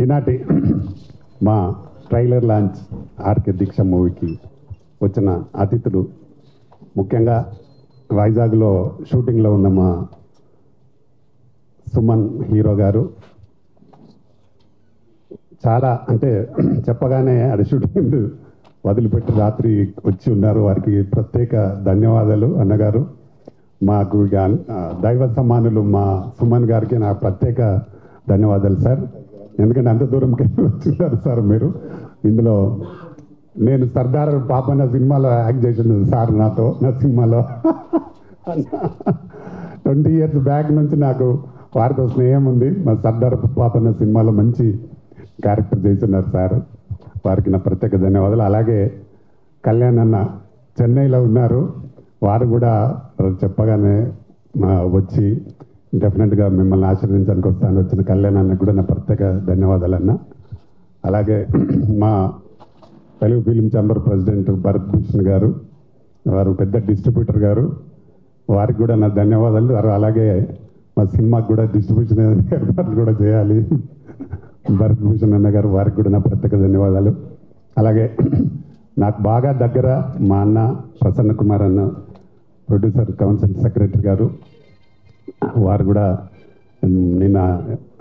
ఈనాటి మా trailer launch RK దీక్ష మూవీకి వచ్చిన అతిథులు, ముఖ్యంగా వైజాగ్లో షూటింగ్లో ఉన్న మా సుమన్ హీరో గారు, చాలా అంటే చెప్పగానే అది షూటింగ్ వదిలిపెట్టి రాత్రి వచ్చి ఉన్నారు. వారికి ప్రత్యేక ధన్యవాదాలు అన్నగారు. మాకు దైవ సమానులు మా సుమన్ గారికి నా ప్రత్యేక ధన్యవాదాలు సార్. ఎందుకంటే అంత దూరంకి వచ్చిన్నారు సార్ మీరు. ఇందులో నేను సర్దార్ పాపన్న సినిమాలో యాక్ట్ చేసిన సార్ నాతో, నా సినిమాలో 20 years బ్యాక్ నుంచి నాకు వారితో స్నేహం ఉంది. మా సర్దార్ పాపన్న సినిమాలో మంచి క్యారెక్టర్ చేస్తున్నారు సార్. వారికి నా ప్రత్యేక ధన్యవాదాలు. అలాగే కళ్యాణ్ అన్న చెన్నైలో ఉన్నారు. వారు కూడా చెప్పగానే వచ్చి డెఫినెట్గా మిమ్మల్ని ఆశీర్వదించడానికి వస్తాను వచ్చిన కళ్యాణ్ అన్నకు కూడా నా ప్రత్యేక ధన్యవాదాలు అన్న. అలాగే మా Telugu film chamber president Bharat Bhushan గారు, వారు పెద్ద డిస్ట్రిబ్యూటర్ గారు, వారికి కూడా నా ధన్యవాదాలు. అలాగే మా సినిమాకి కూడా డిస్ట్రిబ్యూషన్ ఏర్పాట్లు కూడా చేయాలి భరత్ భూషణ్ అన్న గారు, వారికి కూడా నా ప్రత్యేక ధన్యవాదాలు. అలాగే నాకు బాగా దగ్గర మా అన్న ప్రసన్న కుమార్ అన్న, ప్రొడ్యూసర్ కౌన్సిల్ సెక్రటరీ గారు, వారు కూడా నిన్న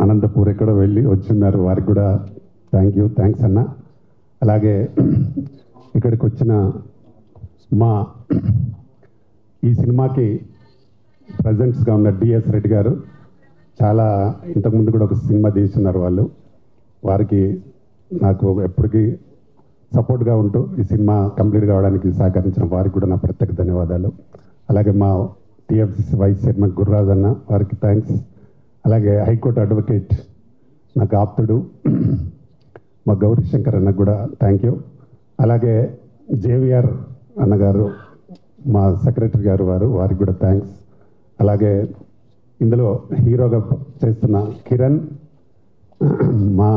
అనంతపూర్ ఎక్కడో వెళ్ళి వచ్చిన్నారు. వారికి కూడా థ్యాంక్స్ అన్న. అలాగే ఇక్కడికి వచ్చిన మా ఈ సినిమాకి ప్రజెంట్స్గా ఉన్న డిఎస్ రెడ్డి గారు, చాలా ఇంతకుముందు కూడా ఒక సినిమా తీస్తున్నారు వాళ్ళు. వారికి నాకు ఎప్పటికీ సపోర్ట్గా ఉంటూ ఈ సినిమా కంప్లీట్ కావడానికి సహకరించిన వారికి కూడా నా ప్రత్యేక ధన్యవాదాలు. అలాగే మా టీఎఫ్సీ వైస్ చైర్మన్ గుర్రాజ్ అన్న, వారికి థ్యాంక్స్. అలాగే హైకోర్టు అడ్వకేట్ నాకు ఆప్తుడు మా గౌరీ శంకర్ అన్నకు కూడా థ్యాంక్ యూ. అలాగే జేవిఆర్ అన్నగారు, మా సెక్రటరీ గారు, వారికి కూడా థ్యాంక్స్. అలాగే ఇందులో హీరోగా చేస్తున్న కిరణ్, మా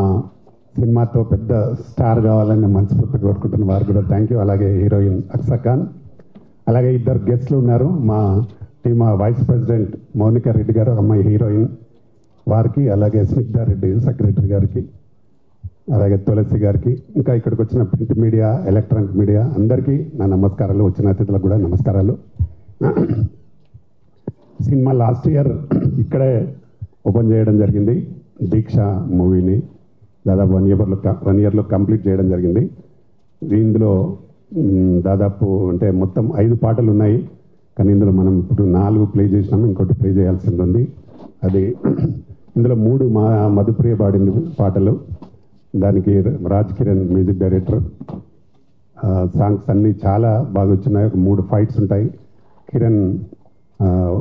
సినిమాతో పెద్ద స్టార్ కావాలని మనస్ఫూర్తిగా కోరుకుంటున్న వారు కూడా థ్యాంక్ యూ. అలాగే హీరోయిన్ అక్సా ఖాన్, అలాగే ఇద్దరు గెస్ట్లు ఉన్నారు మా team, vice president Mounika Reddy గారు, అమ్మాయి హీరోయిన్, వారికి, అలాగే స్నిగ్ధా రెడ్డి సెక్రటరీ గారికి, అలాగే తులసి గారికి, ఇంకా ఇక్కడికి వచ్చిన ప్రింట్ మీడియా, ఎలక్ట్రానిక్ మీడియా అందరికీ నా నమస్కారాలు. వచ్చిన అతిథులకు కూడా నమస్కారాలు. సినిమా లాస్ట్ ఇయర్ ఇక్కడే ఓపెన్ చేయడం జరిగింది. దీక్ష మూవీని దాదాపు 1 yearలో కంప్లీట్ చేయడం జరిగింది. ఇందులో దాదాపు అంటే మొత్తం 5 పాటలు ఉన్నాయి. కానీ ఇందులో మనం ఇప్పుడు 4 ప్లే చేసినాము, ఇంకోటి ప్లే చేయాల్సి ఉంది. అది ఇందులో 3 మా మధుప్రియ పాడింది పాటలు. దానికి Raj Kiran music director. Songs అన్నీ చాలా బాగా వచ్చినాయి. ఒక 3 ఫైట్స్ ఉంటాయి. కిరణ్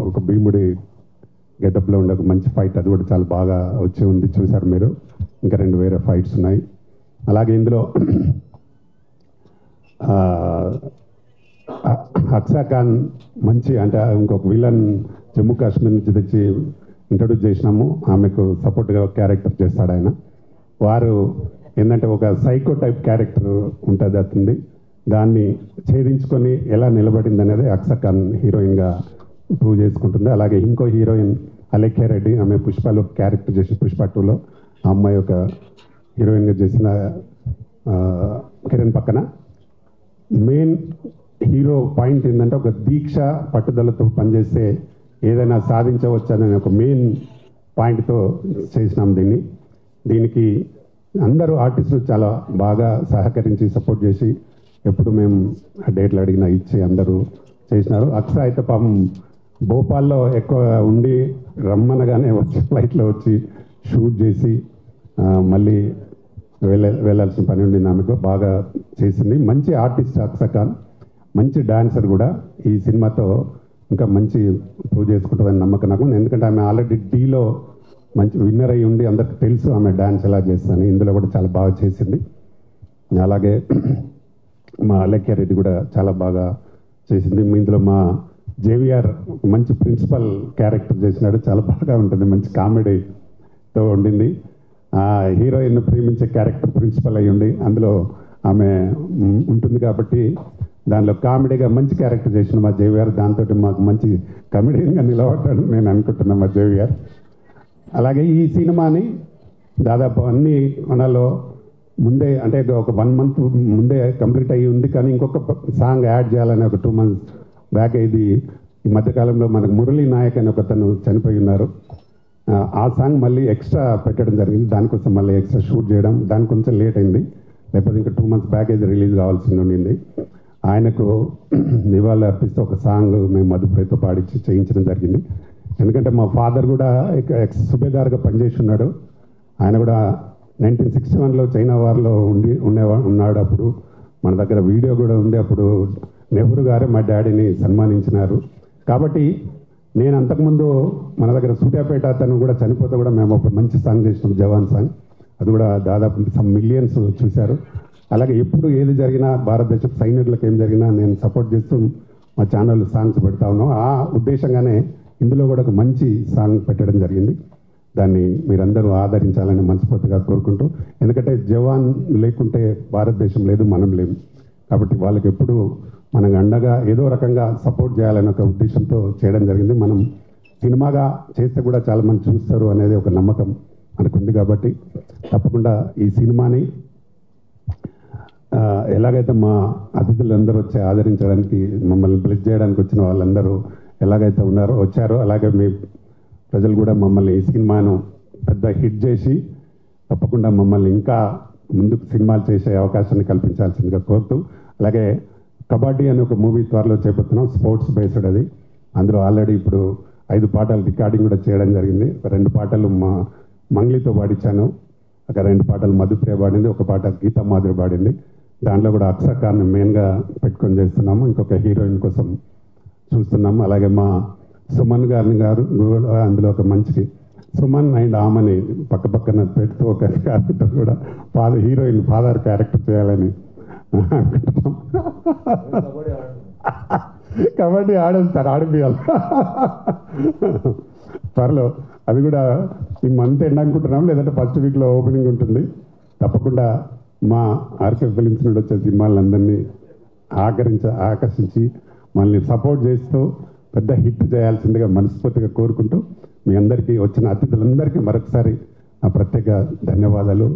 ఒక భీముడి గెటప్లో ఉండే ఒక మంచి ఫైట్, అది కూడా చాలా బాగా వచ్చి ఉంది, చూశారు మీరు. ఇంకా 2 వేరే ఫైట్స్ ఉన్నాయి. అలాగే ఇందులో అక్సా ఖాన్ మంచి అంటే ఇంకొక విలన్ జమ్మూ కాశ్మీర్ నుంచి తెచ్చి ఇంట్రడ్యూస్ చేసినాము. ఆమెకు సపోర్ట్గా క్యారెక్టర్ చేస్తాడు ఆయన. వారు ఏంటంటే ఒక సైకో టైప్ క్యారెక్టర్ ఉంటుంది అతనిది, దాన్ని ఛేదించుకొని ఎలా నిలబడింది అనేది అక్సా ఖాన్ హీరోయిన్గా ప్రూవ్ చేసుకుంటుంది. అలాగే ఇంకో హీరోయిన్ అలేఖ్య రెడ్డి, ఆమె పుష్పలో క్యారెక్టర్ చేసి పుష్ప 2లో ఆ అమ్మాయి ఒక హీరోయిన్గా చేసిన కిరణ్ పక్కన. మెయిన్ హీరో పాయింట్ ఏంటంటే ఒక దీక్ష పట్టుదలతో పనిచేస్తే ఏదైనా సాధించవచ్చనే ఒక మెయిన్ పాయింట్తో చేసినాం దీనికి అందరూ ఆర్టిస్టులు చాలా బాగా సహకరించి సపోర్ట్ చేసి ఎప్పుడు మేము డేట్లు అడిగినా ఇచ్చి అందరూ చేసినారు. అక్సా అయితే పాపం భోపాల్లో ఎక్కువ ఉండి రమ్మనగానే వచ్చి ఫ్లైట్లో వచ్చి షూట్ చేసి మళ్ళీ వెళ్ళాల్సిన పని ఉండి ఆమెకు బాగా చేసింది. మంచి ఆర్టిస్ట్ అక్సా ఖాన్, మంచి డాన్సర్ కూడా. ఈ సినిమాతో ఇంకా మంచి ప్రూవ్ చేసుకుంటుందని నమ్మకం నాకు. ఎందుకంటే ఆమె ఆల్రెడీ డీలో మంచి విన్నర్ అయ్యి ఉండి అందరికి తెలుసు ఆమె డాన్స్ ఎలా చేస్తాను. ఇందులో కూడా చాలా బాగా చేసింది. అలాగే మా అలేఖ్య రెడ్డి కూడా చాలా బాగా చేసింది. ఇందులో మా జేవిఆర్ మంచి ప్రిన్సిపల్ క్యారెక్టర్ చేసినాడు, చాలా బాగా ఉంటుంది, మంచి కామెడీతో ఉండింది. హీరోయిన్ ప్రేమించే క్యారెక్టర్ ప్రిన్సిపల్ అయ్యి ఉండి అందులో ఆమె ఉంటుంది కాబట్టి దానిలో కామెడీగా మంచి క్యారెక్టర్ చేసిన మా జేవిఆర్. దాంతో మాకు మంచి కమెడియన్గా నిలబడ్డాడు నేను అనుకుంటున్నా మా జేవిఆర్. అలాగే ఈ సినిమాని దాదాపు అన్ని మనలో ముందే అంటే ఒక 1 month ముందే కంప్లీట్ అయ్యి ఉంది, కానీ ఇంకొక సాంగ్ యాడ్ చేయాలని ఒక 2 months బ్యాక్ ఇది ఈ మధ్యకాలంలో మనకు మురళీ నాయక్ అని ఒకతను చనిపోయి ఉన్నారు. ఆ సాంగ్ మళ్ళీ ఎక్స్ట్రా పెట్టడం జరిగింది, దానికోసం మళ్ళీ ఎక్స్ట్రా షూట్ చేయడం, దానికి కొంచెం లేట్ అయింది. లేకపోతే ఇంకా 2 months బ్యాక్ ఇది రిలీజ్ కావాల్సి ఉండింది. ఆయనకు నివాళులు అర్పిస్తూ ఒక సాంగ్ మేము మధుప్రియతో పాడించి చేయించడం జరిగింది. ఎందుకంటే మా ఫాదర్ కూడా ఎక్స్ సుబేదార్గా పనిచేసి ఉన్నాడు. ఆయన కూడా 1961లో చైనా వార్లో ఉన్నాడు. అప్పుడు మన దగ్గర వీడియో కూడా ఉంది. అప్పుడు నెహ్రూ గారే మా డాడీని సన్మానించినారు. కాబట్టి నేను అంతకుముందు మన దగ్గర సూర్యాపేట అతను కూడా చనిపోతే కూడా మేము ఒక మంచి సాంగ్ చేసినాం, జవాన్ సాంగ్. అది కూడా దాదాపు సమ్ మిలియన్స్ చూశారు. అలాగే ఎప్పుడు ఏది జరిగినా భారతదేశ సైనికులకు ఏం జరిగినా నేను సపోర్ట్ చేస్తూ మా ఛానల్ సాంగ్స్ పెడతా ఉన్నాం. ఆ ఉద్దేశంగానే ఇందులో కూడా ఒక మంచి సాంగ్ పెట్టడం జరిగింది. దాన్ని మీరందరూ ఆదరించాలని మనస్ఫూర్తిగా కోరుకుంటూ, ఎందుకంటే జవాన్ లేకుంటే భారతదేశం లేదు, మనం లేము. కాబట్టి వాళ్ళకి ఎప్పుడు మనం అండగా ఏదో రకంగా సపోర్ట్ చేయాలనే ఒక ఉద్దేశంతో చేయడం జరిగింది. మనం సినిమాగా చేస్తే కూడా చాలామంది చూస్తారు అనేది ఒక నమ్మకం మనకుంది. కాబట్టి తప్పకుండా ఈ సినిమాని ఎలాగైతే మా అతిథులందరూ వచ్చి ఆదరించడానికి, మమ్మల్ని బ్లెస్ చేయడానికి వచ్చిన వాళ్ళందరూ ఎలాగైతే వచ్చారో అలాగే మీ ప్రజలు కూడా మమ్మల్ని ఈ సినిమాను పెద్ద హిట్ చేసి తప్పకుండా మమ్మల్ని ఇంకా ముందుకు సినిమాలు చేసే అవకాశాన్ని కల్పించాల్సిందిగా కోరుతూ, అలాగే కబడ్డీ అనే ఒక మూవీ త్వరలో చేపడుతున్నాం, స్పోర్ట్స్ బేస్డ్ అది. అందులో ఆల్రెడీ ఇప్పుడు 5 పాటలు రికార్డింగ్ కూడా చేయడం జరిగింది. 2 పాటలు మా మంగ్లీతో పాడించాను, ఒక 2 పాటలు మధుప్రియ పాడింది, ఒక పాట గీతా మాధురి పాడింది. దాంట్లో కూడా అక్షర్ ఖాన్ మెయిన్గా పెట్టుకొని చేస్తున్నాము. ఇంకొక హీరోయిన్ కోసం చూస్తున్నాము. అలాగే మా సుమన్ గారు అందులో ఒక మంచి సుమన్ అండ్ ఆమని పక్క పక్కన పెడుతూ ఒక క్యారెక్టర్ కూడా హీరోయిన్ ఫాదర్ క్యారెక్టర్ చేయాలని అనుకుంటున్నాం. కబడ్డీ ఆడేస్తారు, ఆడిపియాలి త్వరలో. అది కూడా ఈ మంత్ ఎండ్ అనుకుంటున్నాం, లేదంటే ఫస్ట్ వీక్లో ఓపెనింగ్ ఉంటుంది. తప్పకుండా మా ఆర్కే ఫిలిమ్స్ నుండి వచ్చే సినిమాలందరినీ ఆకర్షించి మనల్ని సపోర్ట్ చేస్తూ పెద్ద హిట్ చేయాల్సిందిగా మనస్ఫూర్తిగా కోరుకుంటూ, మీ అందరికీ వచ్చిన అతిథులందరికీ మరొకసారి నా ప్రత్యేక ధన్యవాదాలు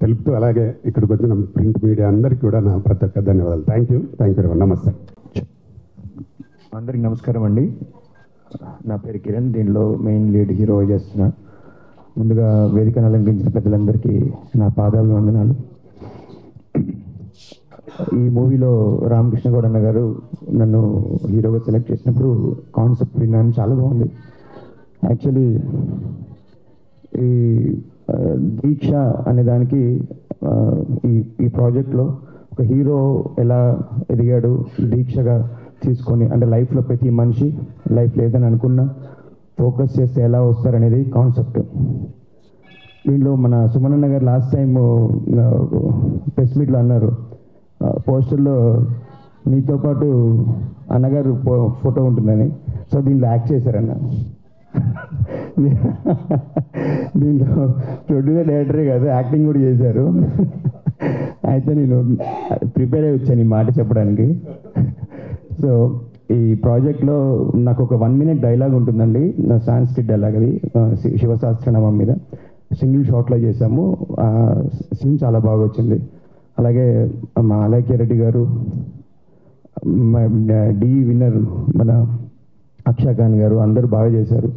తెలుపుతూ, అలాగే ఇక్కడికి వచ్చిన ప్రింట్ మీడియా అందరికీ కూడా నా ప్రత్యేక ధన్యవాదాలు. థ్యాంక్ యూ నమస్తే. అందరికి నమస్కారం అండి. నా పేరు కిరణ్, దీనిలో మెయిన్ లీడ్ హీరో చేస్తున్నా. ముందుగా వేదికను అలంకరించిన పెద్దలందరికీ నా పాదాభివందనాలు. ఈ మూవీలో రామకృష్ణ గౌడ్ అన్న గారు నన్ను హీరోగా సెలెక్ట్ చేసినప్పుడు కాన్సెప్ట్ విన్నాను, చాలా బాగుంది. యాక్చువల్లీ ఈ దీక్ష అనే దానికి ఈ ప్రాజెక్ట్లో ఒక హీరో ఎలా ఎదిగాడు దీక్షగా తీసుకొని, అంటే లైఫ్లో ప్రతి మనిషి లైఫ్ లేదని అనుకున్నా ఫోకస్ చేస్తే ఎలా వస్తారనేది కాన్సెప్ట్. దీంట్లో మన సుమనన్న గారు లాస్ట్ టైం ప్రెస్ మీట్లో అన్నారు, పోస్టర్లో మీతో పాటు అన్నగారు ఫోటో ఉంటుందని. సో దీంట్లో యాక్ట్ చేశారన్న. దీంట్లో ప్రొడ్యూసర్ డైరెక్టరే కాదు, యాక్టింగ్ కూడా చేశారు. అయితే నేను ప్రిపేర్ అయ్యి వచ్చాను ఈ మాట చెప్పడానికి. సో ఈ ప్రాజెక్ట్లో నాకు ఒక 1 minute డైలాగ్ ఉంటుందండి, సాంస్క్రిట్ డైలాగ్. అది శివశాస్త్రనామం మీద సింగిల్ షాట్లో చేసాము. ఆ సీన్ చాలా బాగా వచ్చింది. అలాగే మా అలైక్య రెడ్డి గారు, డి విన్నర్ మన అక్షర్ ఖాన్ గారు అందరూ బాగా చేశారు.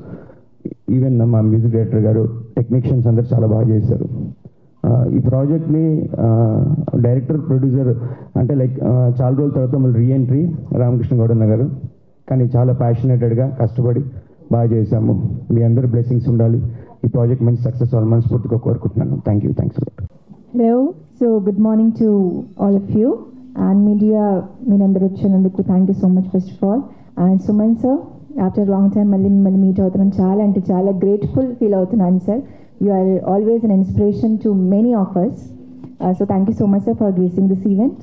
ఈవెన్ మా మ్యూజిక్ డైరెక్టర్ గారు, టెక్నీషియన్స్ అందరూ చాలా బాగా చేశారు. ఈ ప్రాజెక్ట్ని డైరెక్టర్ ప్రొడ్యూసర్ అంటే లైక్ చాలా రోజుల తర్వాత మళ్ళీ రీఎంట్రీ రామకృష్ణ గౌడ్ అన్న గారు, కానీ చాలా ప్యాషనేటెడ్గా కష్టపడి బాగా చేశాము. మీ అందరూ బ్లెస్సింగ్స్ ఉండాలి. ఈ ప్రాజెక్ట్ మంచి సక్సెస్ అవ్వాలి మనస్ఫూర్తిగా కోరుకుంటున్నాను. Thanks a lot. Hello, so good morning to all of you and media. మీరందరూ వచ్చినందుకు thank you so much first of all. And Suman sir, after long time మళ్ళీ మిమ్మల్ని మీట్ అవుతున్నాను. చాలా అంటే చాలా గ్రేట్ఫుల్ ఫీల్ అవుతున్నాను sir. You are always an inspiration to many of us. So thank you so much, sir, for gracing this event.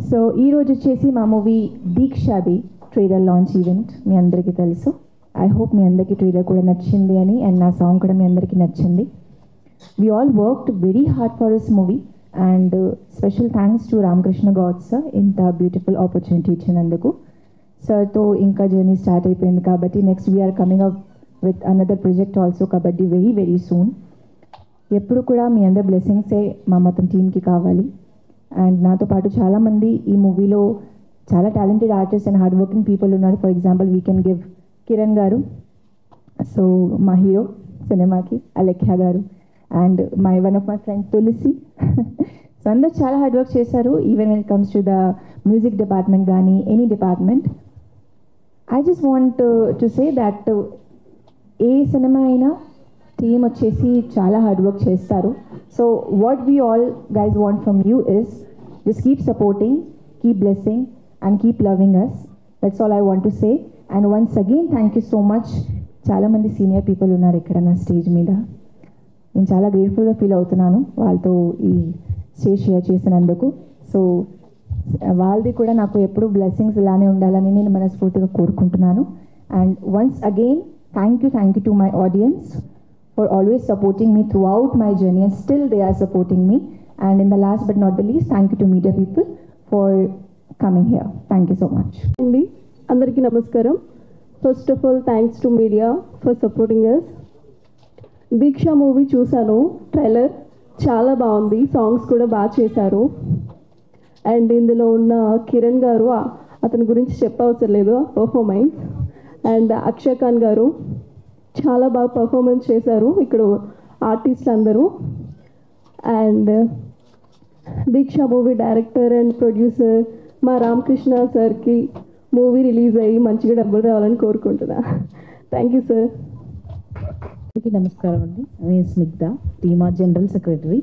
So ee roju chesi ma movie Deekshadi trailer launch event మీ అందరికీ తెలుసు. I hope మీ అందరికీ trailer కూడా నచ్చింది అని, and నా song కూడా మీ అందరికీ నచ్చింది. We all worked very hard for this movie and special thanks to Ramakrishna God sir ఇంత బ్యూటిఫుల్ ఆపర్చునిటీ ఇచ్చినందుకు. సార్తో ఇంకా జర్నీ స్టార్ట్ అయిపోయింది కాబట్టి next we are coming up with another project also, Kabaddi, very very soon. ఎప్పుడు కూడా మీ అందరి బ్లెస్సింగ్సే మా మొత్తం టీమ్కి కావాలి. అండ్ నాతో పాటు చాలామంది ఈ మూవీలో చాలా talented artist and hard working people ఉన్నారు. For example we can give Kiran garu, so మా హీరో సినిమాకి, Alekhya garu, and one of my friends Tulasi. So అందరు చాలా హార్డ్ వర్క్ చేశారు. Even when it comes to the music department కానీ any department. I just want to say that ఏ సినిమా అయినా team వచ్చేసి చాలా హార్డ్ వర్క్ చేస్తారు. So what we all guys want from you is just keep supporting, keep blessing and keep loving us. That's all I want to say. And once again thank you so much. చాలామంది senior people ఉన్నారు ఇక్కడ నా stage మీద. నేను చాలా గ్రేట్ఫుల్గా feel అవుతున్నాను వాళ్ళతో ఈ స్టేజ్ షేర్ చేసినందుకు. సో వాళ్ళది కూడా నాకు ఎప్పుడు బ్లెస్సింగ్స్ ఇలానే ఉండాలని నేను మనస్ఫూర్తిగా కోరుకుంటున్నాను. And once again thank you to my audience for always supporting me throughout my journey, and still they are supporting me. And in the last but not the least, thank you to media people for coming here. Thank you so much. Andariki namaskaram. First of all, thanks to media for supporting us. Diksha movie chusanu, trailer చాలా బాగుంది, songs కూడా బాగా చేశారు. And ఇందులో ఉన్న కిరణ్ గారు, అతని గురించి చెప్పవసరం లేదు, పర్ఫార్మెన్స్. అండ్ అక్షయ్ ఖాన్ గారు చాలా బాగా పర్ఫార్మెన్స్ చేశారు ఇక్కడ ఆర్టిస్టులు అందరూ. And Deeksha movie director and producer మా రామకృష్ణ సార్కి మూవీ రిలీజ్ అయ్యి మంచిగా డబ్బులు రావాలని కోరుకుంటున్నా. Thank you sir. నమస్కారం అండి, నేను స్నిగ్ధ, టీమా జనరల్ సెక్రటరీ.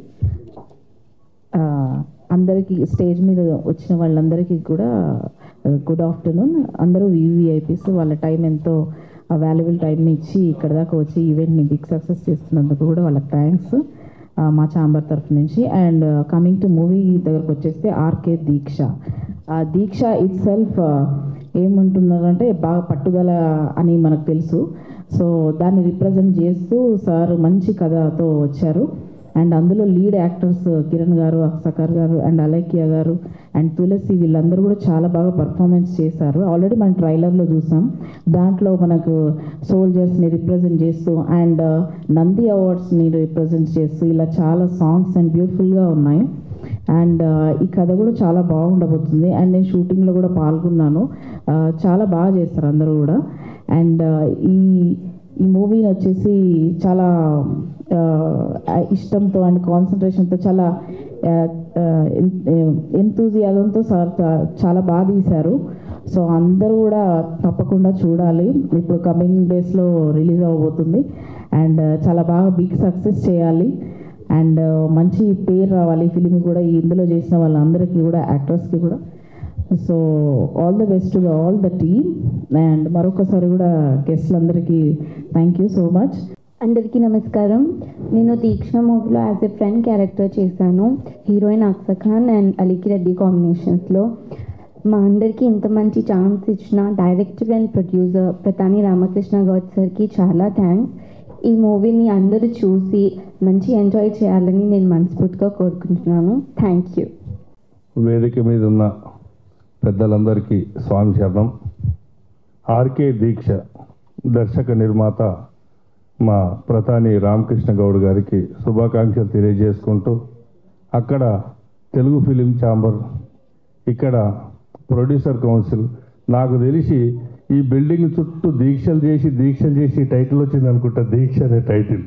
అందరికీ స్టేజ్ మీద వచ్చిన వాళ్ళందరికీ కూడా గుడ్ ఆఫ్టర్నూన్. అందరూ వివిఐపీస్, వాళ్ళ టైం ఎంతో వాల్యుబుల్ టైంని ఇచ్చి ఇక్కడ దాకా వచ్చి ఈవెంట్ని బిగ్ సక్సెస్ చేస్తున్నందుకు కూడా వాళ్ళకి థ్యాంక్స్ మా ఛాంబర్ తరఫు నుంచి. అండ్ కమింగ్ టు మూవీ దగ్గరకు వచ్చేస్తే RK Deeksha. Deeksha itself ఏమంటున్నారంటే బాగా పట్టుదల అని మనకు తెలుసు. సో దాన్ని రిప్రజెంట్ చేస్తూ సార్ మంచి కథతో వచ్చారు. అండ్ అందులో లీడ్ యాక్టర్స్ కిరణ్ గారు, అక్షయ్ గారు అండ్ అలెఖ్యా గారు అండ్ తులసి, వీళ్ళందరూ కూడా చాలా బాగా పర్ఫార్మెన్స్ చేశారు. ఆల్రెడీ మనం ట్రైలర్లో చూసాం. దాంట్లో మనకు సోల్జర్స్ని రిప్రజెంట్ చేస్తూ అండ్ నంది అవార్డ్స్ని రిప్రజెంట్ చేస్తూ ఇలా చాలా సాంగ్స్ అండ్ బ్యూటిఫుల్గా ఉన్నాయి. అండ్ ఈ కథ కూడా చాలా బాగుండబోతుంది. అండ్ నేను షూటింగ్లో కూడా పాల్గొన్నాను. చాలా బాగా చేస్తారు అందరూ కూడా. అండ్ ఈ మూవీని వచ్చేసి చాలా ఇష్టంతో అండ్ కాన్సన్ట్రేషన్తో, చాలా ఎంతూజియాజంతో సార్ చాలా బాగా తీశారు. సో అందరూ కూడా తప్పకుండా చూడాలి. ఇప్పుడు కమింగ్ డేస్లో రిలీజ్ అవ్వబోతుంది. అండ్ చాలా బాగా బిగ్ సక్సెస్ చేయాలి అండ్ మంచి పేరు రావాలి ఫిలిం కూడా, ఇందులో చేసిన వాళ్ళందరికీ కూడా, యాక్టర్స్కి కూడా. So all the best to all the team. And మరొకసారి కూడా గెస్ట్లందరికీ థ్యాంక్ యూ సో మచ్. అందరికీ నమస్కారం. నేను దీక్ష మూవీలో యాజ్ ఎ ఫ్రెండ్ క్యారెక్టర్ చేశాను. హీరోయిన్ అక్షయ్ ఖాన్ అండ్ అలీకి రెడ్డి కాంబినేషన్స్లో. మా అందరికీ ఇంత మంచి ఛాన్స్ ఇచ్చిన director and producer Pratani Ramakrishna Goud సార్కి చాలా థ్యాంక్స్. ఈ మూవీని అందరూ చూసి మంచి ఎంజాయ్ చేయాలని నేను మనస్ఫూర్తిగా కోరుకుంటున్నాను. Thank you. వేదిక మీద ఉన్న పెద్దలందరికీ స్వామి శరణం. ఆర్కే దీక్ష దర్శక నిర్మాత మా ప్రతాని రామకృష్ణ గౌడ్ గారికి శుభాకాంక్షలు తెలియజేసుకుంటూ, అక్కడ తెలుగు ఫిలిం ఛాంబర్, ఇక్కడ ప్రొడ్యూసర్ కౌన్సిల్, నాకు తెలిసి ఈ బిల్డింగ్ చుట్టూ దీక్షలు చేసి టైటిల్ వచ్చింది అనుకుంటా. దీక్ష అనే టైటిల్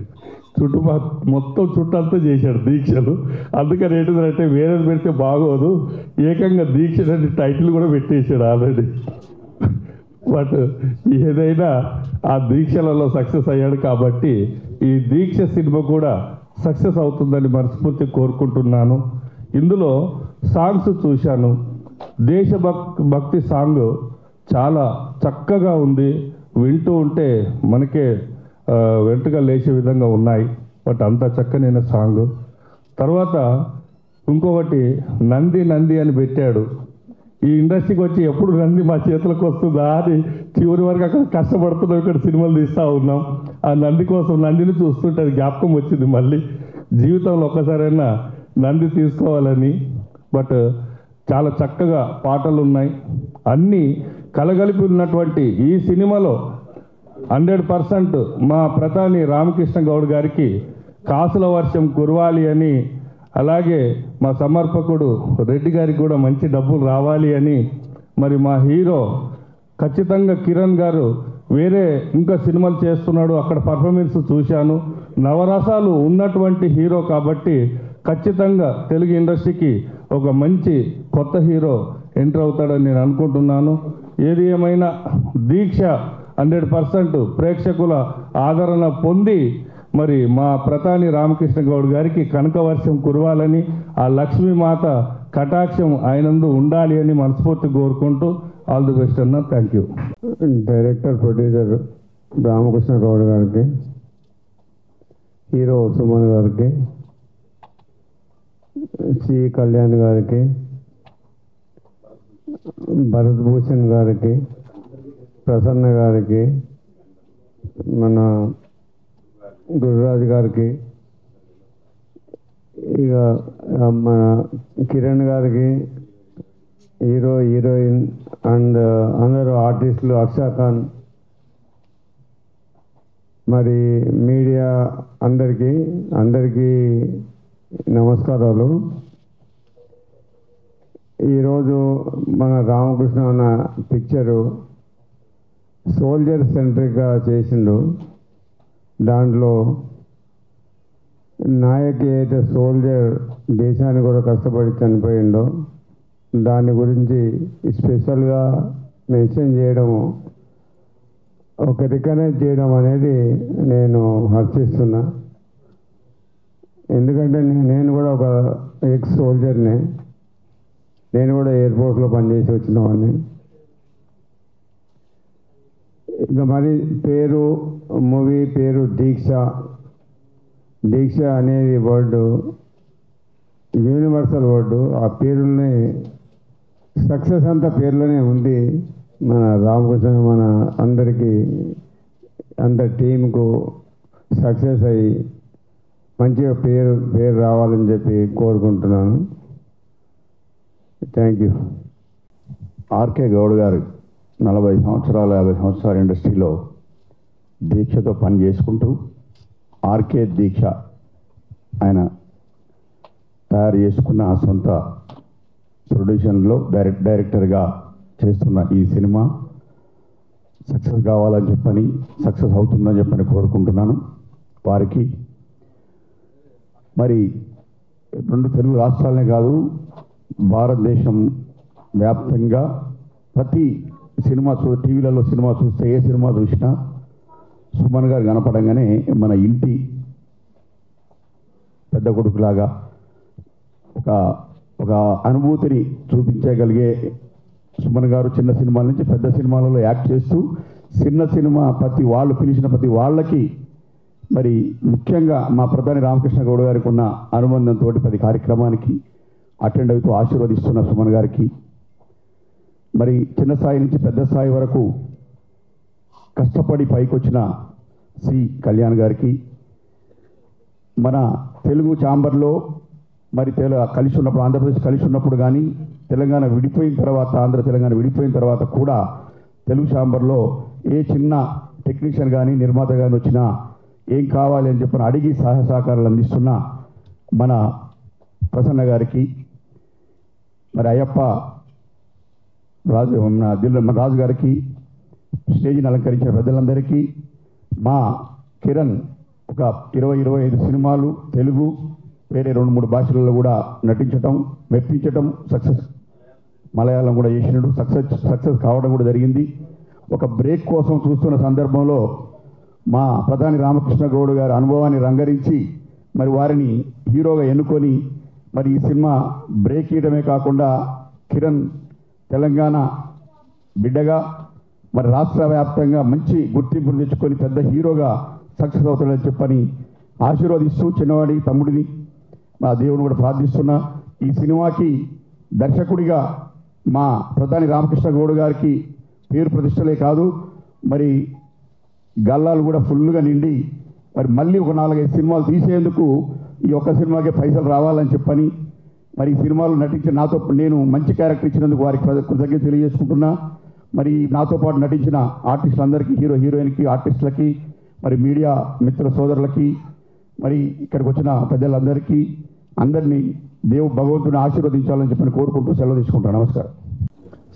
మొత్తం చుట్టంతా చేశాడు దీక్షలు. అందుకని ఏంటంటే వేరేది పెడితే బాగోదు, ఏకంగా దీక్ష అనే టైటిల్ కూడా పెట్టేశాడు ఆల్రెడీ. బట్ ఏదైనా ఆ దీక్షలలో సక్సెస్ అయ్యాడు కాబట్టి ఈ దీక్ష సినిమా కూడా సక్సెస్ అవుతుందని మనస్ఫూర్తి కోరుకుంటున్నాను. ఇందులో సాంగ్స్ చూశాను. దేశభక్తి సాంగ్ చాలా చక్కగా ఉంది. వింటూ ఉంటే మనకే వెంటగా లేచే విధంగా ఉన్నాయి. బట్ అంత చక్కనైన సాంగ్. తర్వాత ఇంకొకటి నంది అని పెట్టాడు. ఈ ఇండస్ట్రీకి వచ్చి ఎప్పుడు నంది మా చేతులకు వస్తుందా అని చివరి వరకు అక్కడ కష్టపడుతున్నాం, ఇక్కడ సినిమాలు తీస్తూ ఉన్నాం. ఆ నంది కోసం నందిని చూస్తుంటే అది జ్ఞాపకం వచ్చింది. మళ్ళీ జీవితంలో ఒక్కసారైనా నంది తీసుకోవాలని. బట్ చాలా చక్కగా పాటలు ఉన్నాయి. అన్నీ కలగలిపి ఉన్నటువంటి ఈ సినిమాలో 100% మా ప్రతాని రామకృష్ణ గౌడ్ గారికి కాసుల వర్షం కురవాలి అని, అలాగే మా సమర్పకుడు రెడ్డి గారికి కూడా మంచి డబ్బులు రావాలి అని, మరి మా హీరో ఖచ్చితంగా కిరణ్ గారు వేరే ఇంకా సినిమాలు చేస్తున్నాడు, అక్కడ పర్ఫార్మెన్స్ చూశాను. నవరసాలు ఉన్నటువంటి హీరో కాబట్టి ఖచ్చితంగా తెలుగు ఇండస్ట్రీకి ఒక మంచి కొత్త హీరో ఎంటర్ అవుతాడని నేను అనుకుంటున్నాను. ఏది ఏమైనా దీక్ష 100% ప్రేక్షకుల ఆదరణ పొంది మరి మా ప్రతాని రామకృష్ణ గౌడ్ గారికి కనకవర్షం కురవాలని, ఆ లక్ష్మీమాత కటాక్షం ఆయనందు ఉండాలి అని మనస్ఫూర్తి కోరుకుంటూ ఆల్ ది బెస్ట్ అన్న. Thank you. Director producer Ramakrishna Goud గారికి, హీరో సుమన్ గారికి, సి కళ్యాణ్ గారికి, భరత్ భూషణ్ గారికి, ప్రసన్న గారికి, మన గురురాజ్ గారికి, ఇక మన కిరణ్ గారికి, హీరో హీరోయిన్ అండ్ అందరూ ఆర్టిస్టులు, అక్షా ఖాన్, మరి మీడియా అందరికీ నమస్కారాలు. ఈరోజు మన రామకృష్ణ అన్న పిక్చరు సోల్జర్ సెంట్రిక్గా చేసిండు. దాంట్లో నాయక్ అయితే సోల్జర్ దేశాన్ని కూడా కష్టపడి చనిపోయిండో దాని గురించి స్పెషల్గా మెన్షన్ చేయడము, ఒక రికగ్నైజ్ చేయడం అనేది నేను హర్షిస్తున్నా. ఎందుకంటే నేను కూడా ఒక ఎక్స్ సోల్జర్నే, నేను కూడా ఎయిర్పోర్ట్లో పనిచేసి వచ్చిన వాడిని. ఇక మరి మూవీ పేరు దీక్ష. దీక్ష అనేది వర్డు యూనివర్సల్ వర్డు. ఆ పేరులోనే సక్సెస్ అంతా పేరులోనే ఉంది. మన రామకృష్ణ మన అందరికీ టీంకు సక్సెస్ అయ్యి మంచిగా పేరు రావాలని చెప్పి కోరుకుంటున్నాను. Thank you. ఆర్కే గౌడ్ గారు 40 సంవత్సరాలు 50 సంవత్సరాల ఇండస్ట్రీలో దీక్షతో పని చేసుకుంటూ ఆర్కే దీక్ష ఆయన తయారు చేసుకున్న సొంత ప్రొడ్యూషన్లో డైరెక్టర్గా చేస్తున్న ఈ సినిమా సక్సెస్ కావాలని చెప్పని, సక్సెస్ అవుతుందని చెప్పని కోరుకుంటున్నాను. వారికి మరి 2 తెలుగు రాష్ట్రాలనే కాదు, భారతదేశం వ్యాప్తంగా ప్రతి సినిమా టీవీలలో సినిమా చూస్తే ఏ సినిమా చూసినా సుమన్ గారు కనపడంగానే మన ఇంటి పెద్ద కొడుకులాగా ఒక అనుభూతిని చూపించగలిగే సుమన్ గారు చిన్న సినిమాల నుంచి పెద్ద సినిమాలలో యాక్ట్ చేస్తూ చిన్న సినిమా పిలిచిన ప్రతి వాళ్ళకి మరి ముఖ్యంగా మా ప్రధాని రామకృష్ణ గౌడ్ గారికి ఉన్న అనుబంధంతో ప్రతి కార్యక్రమానికి అటెండ్ అవుతూ ఆశీర్వదిస్తున్న సుమన్ గారికి, మరి చిన్న స్థాయి నుంచి పెద్ద స్థాయి వరకు కష్టపడి పైకొచ్చిన సి కళ్యాణ్ గారికి, మన తెలుగు ఛాంబర్లో మరి కలిసి ఉన్నప్పుడు ఆంధ్రప్రదేశ్ కలిసి ఉన్నప్పుడు కానీ తెలంగాణ విడిపోయిన తర్వాత తెలంగాణ విడిపోయిన తర్వాత కూడా తెలుగు ఛాంబర్లో ఏ చిన్న టెక్నీషియన్ కానీ నిర్మాత కానీ వచ్చినా ఏం కావాలి అని చెప్పిన అడిగి సహాయ సహకారాలు అందిస్తున్న మన ప్రసన్న గారికి, మరి అయ్యప్ప రాజు గారికి, స్టేజ్ని అలంకరించిన పెద్దలందరికీ, మా కిరణ్ ఒక 20-25 సినిమాలు తెలుగు వేరే 2-3 భాషలలో కూడా నటించటం, మెప్పించటం, సక్సెస్ మలయాళం కూడా చేసినాడు, సక్సెస్ కావడం కూడా జరిగింది. ఒక బ్రేక్ కోసం చూస్తున్న సందర్భంలో మా ప్రధాని రామకృష్ణ గౌడ్ గారి అనుభవాన్ని రంగరించి మరి వారిని హీరోగా ఎన్నుకొని మరి ఈ సినిమా బ్రేక్ ఇవ్వడమే కాకుండా కిరణ్ తెలంగాణ బిడ్డగా మరి రాష్ట్ర వ్యాప్తంగా మంచి గుర్తింపును తెచ్చుకొని పెద్ద హీరోగా సక్సెస్ అవుతాడని చెప్పని ఆశీర్వదిస్తూ చిన్నవాడి తమ్ముడిని మా దేవుని కూడా ప్రార్థిస్తున్నా. ఈ సినిమాకి దర్శకుడిగా మా ప్రధాని రామకృష్ణ గౌడ్ గారికి పేరు ప్రతిష్టలే కాదు, మరి గల్లాలు కూడా ఫుల్గా నిండి మరి మళ్ళీ ఒక 4-5 సినిమాలు తీసేందుకు ఈ ఒక్క సినిమాకే పైసలు రావాలని చెప్పని మరి ఈ సినిమాలో నటించిన నాతో నేను మంచి క్యారెక్టర్ ఇచ్చినందుకు వారికి కృతజ్ఞత తెలియజేసుకుంటున్నా. మరి నాతో పాటు నటించిన ఆర్టిస్టులందరికీ, హీరోయిన్కి, ఆర్టిస్టులకి, మరి మీడియా మిత్ర సోదరులకి, మరి ఇక్కడికి వచ్చిన పెద్దలందరికీ అందరినీ భగవంతుని ఆశీర్వదించాలని చెప్పని కోరుకుంటూ సెలవు తీసుకుంటాను. నమస్కారం.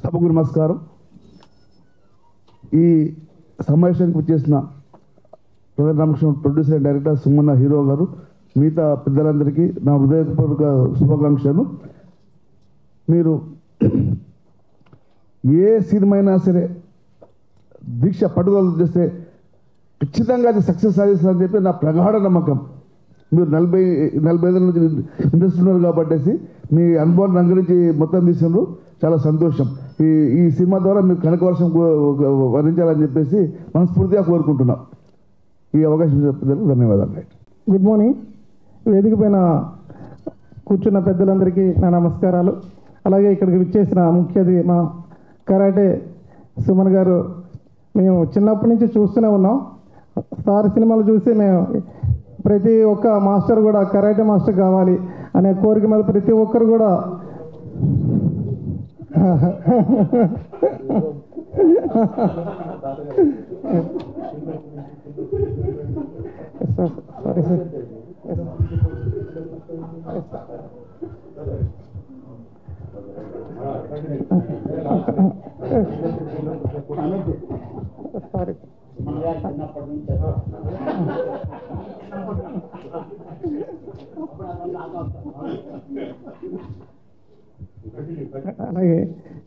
సభకు నమస్కారం. ఈ సమావేశానికి వచ్చేసిన ప్రధాన Ramakrishna producer and director సుమన్న hero గారు, మిగతా పెద్దలందరికీ నా హృదయపూర్వక శుభాకాంక్షలు. మీరు ఏ సినిమా అయినా సరే దీక్ష పట్టుదల చేస్తే ఖచ్చితంగా అది సక్సెస్ సాధిస్తుందని చెప్పి నా ప్రగాఢ నమ్మకం. మీరు 40 నుంచి ఇండస్ట్రీ ఉన్నారు కాబట్టి మీ అనుభవాన్ని రంగరించి మొత్తం తీసినారు. చాలా సంతోషం. ఈ సినిమా ద్వారా మీరు కనకవర్షం వరించాలని చెప్పేసి మనస్ఫూర్తిగా కోరుకుంటున్నాం. ఈ అవకాశం చెప్పేందుకు ధన్యవాదాలు. Good morning. వేదిక పైన కూర్చున్న పెద్దలందరికీ నా నమస్కారాలు. అలాగే ఇక్కడికి విచ్చేసిన ముఖ్య అతిథి మా కరాటే సుమన్ గారు. మేము చిన్నప్పటి నుంచి చూస్తూనే ఉన్నాం. సార్ సినిమాలు చూసి మేము ప్రతి ఒక్క మాస్టర్ కూడా కరాటే మాస్టర్ కావాలి అనే కోరిక మీద ప్రతి ఒక్కరు కూడా సారీ సార్. సారీ అలాగే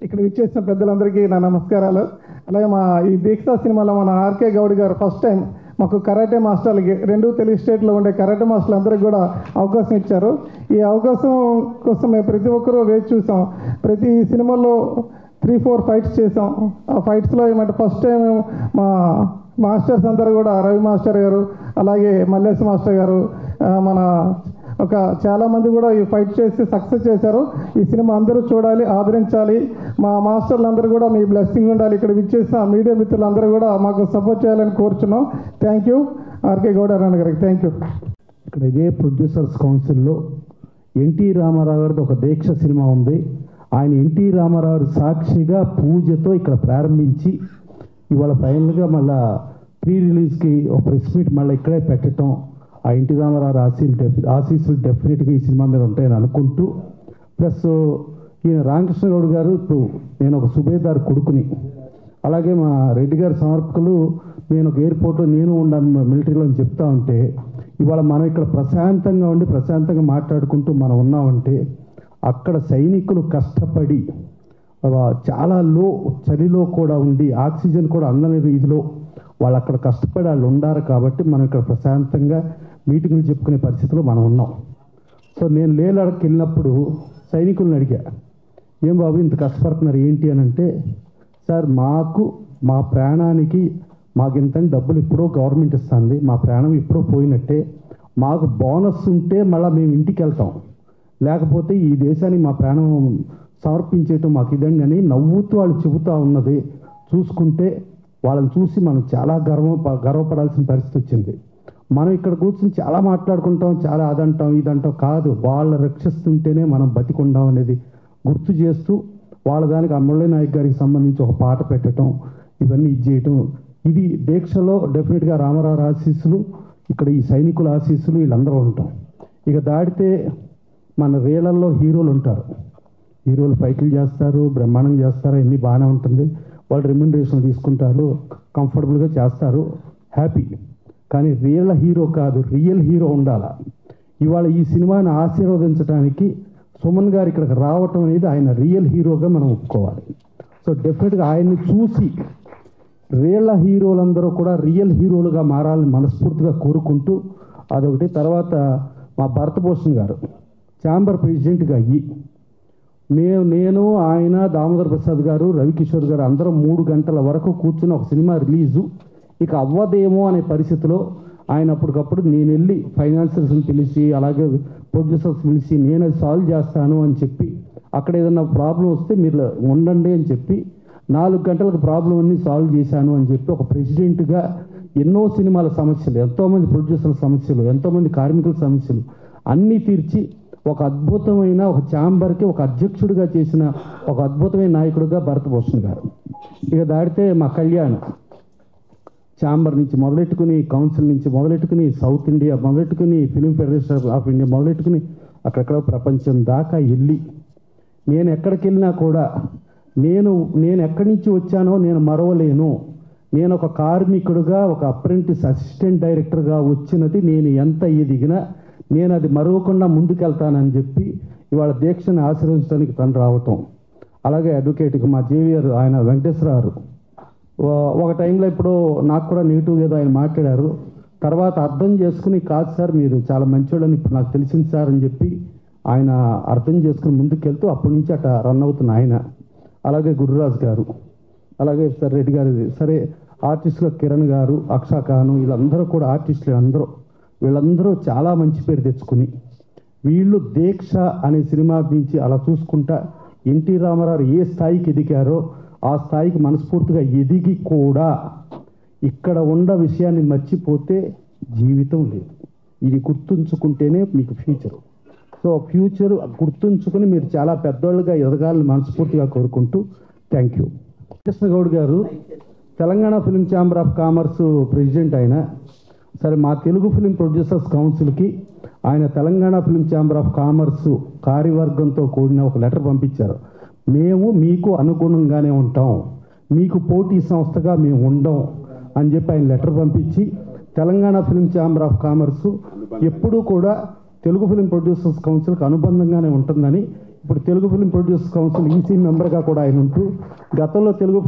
ఇక్కడ విచ్చేసిన పెద్దలందరికీ నా నమస్కారాలు. అలాగే మా ఈ దీక్ష సినిమాలో మన ఆర్కే గౌడ్ గారు ఫస్ట్ టైం మాకు కరాటే మాస్టర్లకి 2 తెలుగు స్టేట్లో ఉండే కరాటే మాస్టర్లు అందరికీ కూడా అవకాశం ఇచ్చారు. ఈ అవకాశం కోసం మేము ప్రతి ఒక్కరూ వేచి చూసాం. ప్రతి సినిమాలో 3-4 ఫైట్స్ చేసాం. ఆ ఫైట్స్లో ఏమంటే ఫస్ట్ టైం మా మాస్టర్స్ అందరూ కూడా రవి మాస్టర్ గారు, అలాగే మల్లేశ్ మాస్టర్ గారు, మన చాలామంది కూడా ఈ ఫైట్ చేసి సక్సెస్ చేశారు. ఈ సినిమా అందరూ చూడాలి, ఆదరించాలి. మా మాస్టర్లు అందరూ కూడా మీ బ్లెస్సింగ్ ఉండాలి. ఇక్కడ విచ్చేసిన మీడియా మిత్రులందరూ కూడా మాకు సపోర్ట్ చేయాలని కోరుచున్నాం. థ్యాంక్ యూ ఆర్కే గౌడ్ అన్న గారికి. Thank you. ఇక్కడ ఇదే ప్రొడ్యూసర్స్ కౌన్సిల్లో ఎన్టీ రామారావు గారిది ఒక దీక్ష సినిమా ఉంది. ఆయన ఎన్టీ రామారావు సాక్షిగా పూజతో ఇక్కడ ప్రారంభించి ఇవాళ ఫైనల్గా మళ్ళీ ప్రీ రిలీజ్కి ఒక ప్రెస్ మీట్ మళ్ళీ ఇక్కడే పెట్టడం, ఆ ఎన్టీ రామారావు ఆశీస్సులు డెఫినెట్గా ఈ సినిమా మీద ఉంటాయని అనుకుంటూ, ప్లస్ ఈయన రామకృష్ణ గౌడ్ గారు, ఇప్పుడు నేను ఒక సుబేదార్ కొడుకుని, అలాగే మా రెడ్డి గారి సమర్పకులు, నేను ఒక ఎయిర్పోర్ట్లో నేను ఉన్నాను మిలిటరీలో అని చెప్తా ఉంటే, ఇవాళ మనం ఇక్కడ ప్రశాంతంగా ఉండి ప్రశాంతంగా మాట్లాడుకుంటూ మనం ఉన్నామంటే, అక్కడ సైనికులు కష్టపడి చాలా చలిలో కూడా ఉండి ఆక్సిజన్ కూడా అందని రీతిలో వాళ్ళు అక్కడ కష్టపడి వాళ్ళు ఉండారు కాబట్టి మనం ఇక్కడ ప్రశాంతంగా మీటింగ్లు చెప్పుకునే పరిస్థితిలో మనం ఉన్నాం. సో నేను లేలడకి వెళ్ళినప్పుడు సైనికులను అడిగా, ఏం బాబు ఇంత కష్టపడుతున్నారు ఏంటి అని అంటే, సార్ మా ప్రాణానికి ఇంత డబ్బులు ఇప్పుడో గవర్నమెంట్ ఇస్తుంది, మా ప్రాణం ఇప్పుడో పోయినట్టే, మాకు బోనస్ ఉంటే మళ్ళీ మేము ఇంటికి వెళ్తాం, లేకపోతే ఈ దేశానికి మా ప్రాణం సమర్పించేయటం మాకు ఇదండి అని నవ్వుతూ వాళ్ళు చెబుతూ ఉన్నది చూసుకుంటే వాళ్ళని చూసి మనం చాలా గర్వపడాల్సిన పరిస్థితి వచ్చింది. మనం ఇక్కడ కూర్చొని చాలా మాట్లాడుకుంటాం, చాలా అదంటాం ఇదంటాం, కాదు, వాళ్ళు రక్షిస్తుంటేనే మనం బతికుండాం అనేది గుర్తు చేస్తూ వాళ్ళ దానికి మురళీ నాయక్ గారికి సంబంధించి ఒక పాట పెట్టడం, ఇవన్నీ చేయటం, ఇది దీక్షలో డెఫినెట్గా రామారావు ఆశీస్సులు, ఇక్కడ ఈ సైనికుల ఆశీస్సులు వీళ్ళందరూ ఉంటాం. ఇక దాటితే మన రీళ్ళల్లో హీరోలు ఉంటారు, హీరోలు ఫైట్లు చేస్తారు, బ్రహ్మాండం చేస్తారు, అన్నీ బాగానే ఉంటుంది, వాళ్ళు రెమ్యునరేషన్ తీసుకుంటారు, కంఫర్టబుల్గా చేస్తారు, హ్యాపీ. కానీ రియల్ హీరో కాదు, రియల్ హీరో ఉండాలా. ఇవాళ ఈ సినిమాని ఆశీర్వదించడానికి సుమన్ గారు ఇక్కడికి రావటం అనేది ఆయన రియల్ హీరోగా మనం ఒప్పుకోవాలి. సో డెఫినెట్గా ఆయన్ని చూసి రియల్ హీరోలందరూ కూడా రియల్ హీరోలుగా మారాలని మనస్ఫూర్తిగా కోరుకుంటూ అదొకటి. తర్వాత మా భరతభూషణ్ గారు ఛాంబర్ ప్రెసిడెంట్గా అయ్యి నేను ఆయన దామోదర్ ప్రసాద్ గారు రవికిషోర్ గారు అందరం 3 గంటల వరకు కూర్చుని ఒక సినిమా రిలీజు ఇక అవ్వదేమో అనే పరిస్థితిలో ఆయన అప్పటికప్పుడు నేను వెళ్ళి ఫైనాన్షియల్స్ని పిలిచి అలాగే ప్రొడ్యూసర్స్ పిలిచి నేను అది సాల్వ్ చేస్తాను అని చెప్పి, అక్కడ ఏదన్నా ప్రాబ్లం వస్తే మీరు ఉండండి అని చెప్పి 4 గంటలకు ప్రాబ్లం అన్ని సాల్వ్ చేశాను అని చెప్పి ఒక ప్రెసిడెంట్గా ఎన్నో సినిమాల సమస్యలు, ఎంతోమంది ప్రొడ్యూసర్ల సమస్యలు, ఎంతోమంది కార్మికుల సమస్యలు అన్నీ తీర్చి ఒక అద్భుతమైన ఒక ఛాంబర్కి ఒక అధ్యక్షుడిగా చేసిన ఒక అద్భుతమైన నాయకుడిగా భరతభూషణ్ గారు. ఇక దాడితే మా కళ్యాణ్ ఛాంబర్ నుంచి మొదలెట్టుకుని, కౌన్సిల్ నుంచి మొదలెట్టుకుని, సౌత్ ఇండియా మొదలెట్టుకుని, ఫిలిం ఫెడరేషన్ ఆఫ్ ఇండియా మొదలెట్టుకుని అక్కడెక్కడ ప్రపంచం దాకా వెళ్ళి నేను ఎక్కడికి వెళ్ళినా కూడా నేను ఎక్కడి నుంచి వచ్చానో నేను మరవలేను. నేను ఒక కార్మికుడుగా, ఒక అప్రెంటిస్ అసిస్టెంట్ డైరెక్టర్గా వచ్చినది నేను ఎంత ఎదిగినా నేను అది మరవకుండా ముందుకెళ్తానని చెప్పి ఇవాళ దీక్షని ఆశీర్వదించడానికి తను రావటం. అలాగే అడ్వకేట్కి మా జేవియర్ ఆయన వెంకటేశ్వరరావు ఒక టైంలో ఇప్పుడు నాకు కూడా నెగిటివ్గా ఏదో ఆయన మాట్లాడారు. తర్వాత అర్థం చేసుకుని కాదు సార్ మీరు చాలా మంచివాళ్ళని ఇప్పుడు నాకు తెలిసింది సార్ అని చెప్పి ఆయన అర్థం చేసుకుని ముందుకెళ్తూ అప్పటి నుంచి అట్లా రన్ అవుతున్న ఆయన. అలాగే గురురాజు గారు, అలాగే సార్ రెడ్డి గారు, సరే ఆర్టిస్టులు కిరణ్ గారు, అక్షా ఖాను, వీళ్ళందరూ కూడా ఆర్టిస్టులు వీళ్ళందరూ చాలా మంచి పేరు తెచ్చుకుని వీళ్ళు దీక్ష అనే సినిమా నుంచి అలా చూసుకుంటా ఎన్టీ రామారావు ఏ స్థాయికి ఎదిగారో ఆ స్థాయికి మనస్ఫూర్తిగా ఎదిగి కూడా ఇక్కడ ఉన్న విషయాన్ని మర్చిపోతే జీవితం లేదు. ఇది గుర్తుంచుకుంటేనే మీకు ఫ్యూచర్. సో ఫ్యూచర్ గుర్తుంచుకుని మీరు చాలా పెద్దోళ్ళుగా ఎదగాలని మనస్ఫూర్తిగా కోరుకుంటూ థ్యాంక్ యూ. కృష్ణగౌడ్ గారు Telangana film chamber of commerce president ఆయన. సరే మా తెలుగు ఫిలిం ప్రొడ్యూసర్స్ కౌన్సిల్కి ఆయన Telangana film chamber of commerce కార్యవర్గంతో కూడిన ఒక లెటర్ పంపించారు. మేము మీకు అనుగుణంగానే ఉంటాం, మీకు పోటీ సంస్థగా మేము ఉండం అని చెప్పి ఆయన లెటర్ పంపించి Telangana film chamber of commerce ఎప్పుడూ కూడా తెలుగు ఫిలిం ప్రొడ్యూసర్స్ కౌన్సిల్కి అనుబంధంగానే ఉంటుందని, ఇప్పుడు Telugu film producers council EC మెంబర్గా కూడా ఆయన ఉంటూ గతంలో తెలుగు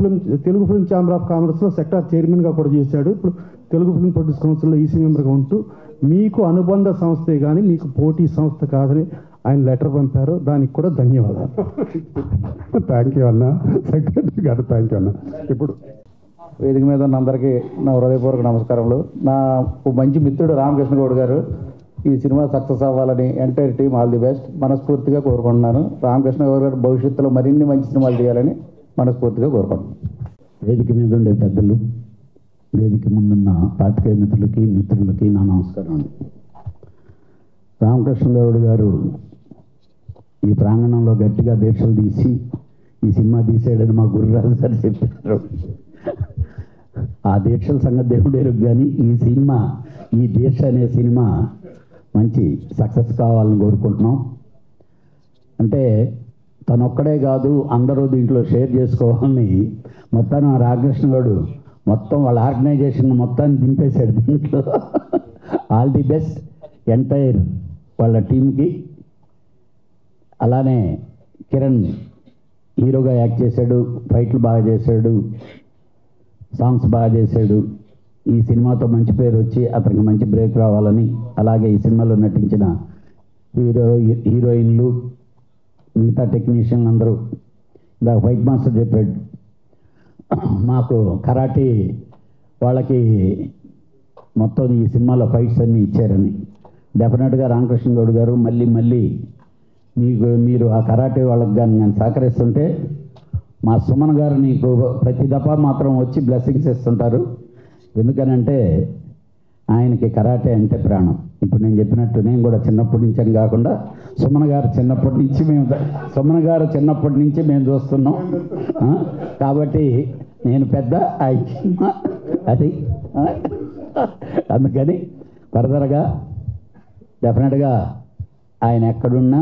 ఫిలిం ఛాంబర్ ఆఫ్ కామర్స్లో సెక్టార్ చైర్మన్గా కూడా చేశాడు. ఇప్పుడు తెలుగు ఫిలిం ప్రొడ్యూసర్ కౌన్సిల్లో ఈసీ మెంబర్గా ఉంటూ మీకు అనుబంధ సంస్థే కానీ మీకు పోటీ సంస్థ కాదని ఆయన లెటర్ పంపారు. దానికి కూడా ధన్యవాదాలు. థ్యాంక్ యూ అన్న. సెక్రటరీ గారు థ్యాంక్ యూ అన్న. ఇప్పుడు వేదిక మీద ఉన్న అందరికీ నా హృదయపూర్వక నమస్కారములు. నా మంచి మిత్రుడు రామకృష్ణ గౌడ్ గారు ఈ సినిమా సక్సెస్ అవ్వాలని entire team all the best మనస్ఫూర్తిగా కోరుకుంటున్నాను. రామకృష్ణ గౌడ్ గారు భవిష్యత్తులో మరిన్ని మంచి సినిమాలు తీయాలని మనస్ఫూర్తిగా కోరుకుంటున్నాను. వేదిక మీద ఉండే పెద్దలు, వేదిక ముందున్న పాత్రికేయ మిత్రులకి నా నమస్కారం అండి. రామకృష్ణ గౌడ్ గారు ఈ ప్రాంగణంలో గట్టిగా దీక్షలు తీసి ఈ సినిమా తీసాడని మా గురురాజు గారు చెప్పారు. ఆ దీక్షల సంగతి దేవుడేరు కానీ ఈ దీక్ష అనే సినిమా మంచి సక్సెస్ కావాలని కోరుకుంటున్నాం. అంటే తనొక్కడే కాదు అందరూ దీంట్లో షేర్ చేసుకోవాలని మొత్తం రామకృష్ణ గౌడ్ మొత్తం వాళ్ళ ఆర్గనైజేషన్ మొత్తాన్ని దింపేశాడు దీంట్లో. ఆల్ ది బెస్ట్ ఎంటైర్ వాళ్ళ టీంకి. అలానే కిరణ్ హీరోగా యాక్ట్ చేశాడు, ఫైట్లు బాగా చేశాడు, సాంగ్స్ బాగా చేశాడు. ఈ సినిమాతో మంచి పేరు వచ్చి అతనికి మంచి బ్రేక్ రావాలని, అలాగే ఈ సినిమాలో నటించిన హీరోయిన్లు మిగతా టెక్నీషియన్లు అందరూ ఇందాక ఫైట్ మాస్టర్ చెప్పాడు మాకు కరాటే వాళ్ళకి మొత్తం ఈ సినిమాలో ఫైట్స్ అన్నీ ఇచ్చారని. డెఫినెట్గా రామకృష్ణ గౌడ్ గారు మళ్ళీ మీరు ఆ కరాటే వాళ్ళకి కానీ నేను సహకరిస్తుంటే మా సుమన్ గారు నీకు ప్రతి దఫా మాత్రం వచ్చి బ్లెస్సింగ్స్ ఇస్తుంటారు. ఎందుకనంటే ఆయనకి కరాటే అంటే ప్రాణం. ఇప్పుడు నేను చెప్పినట్టు నేను కూడా చిన్నప్పటి నుంచి అని కాకుండా సుమన్ గారు చిన్నప్పటి నుంచి మేము చూస్తున్నాం. కాబట్టి నేను పెద్ద అది అందుకని ఫర్దర్గా డెఫినెట్గా ఆయన ఎక్కడున్నా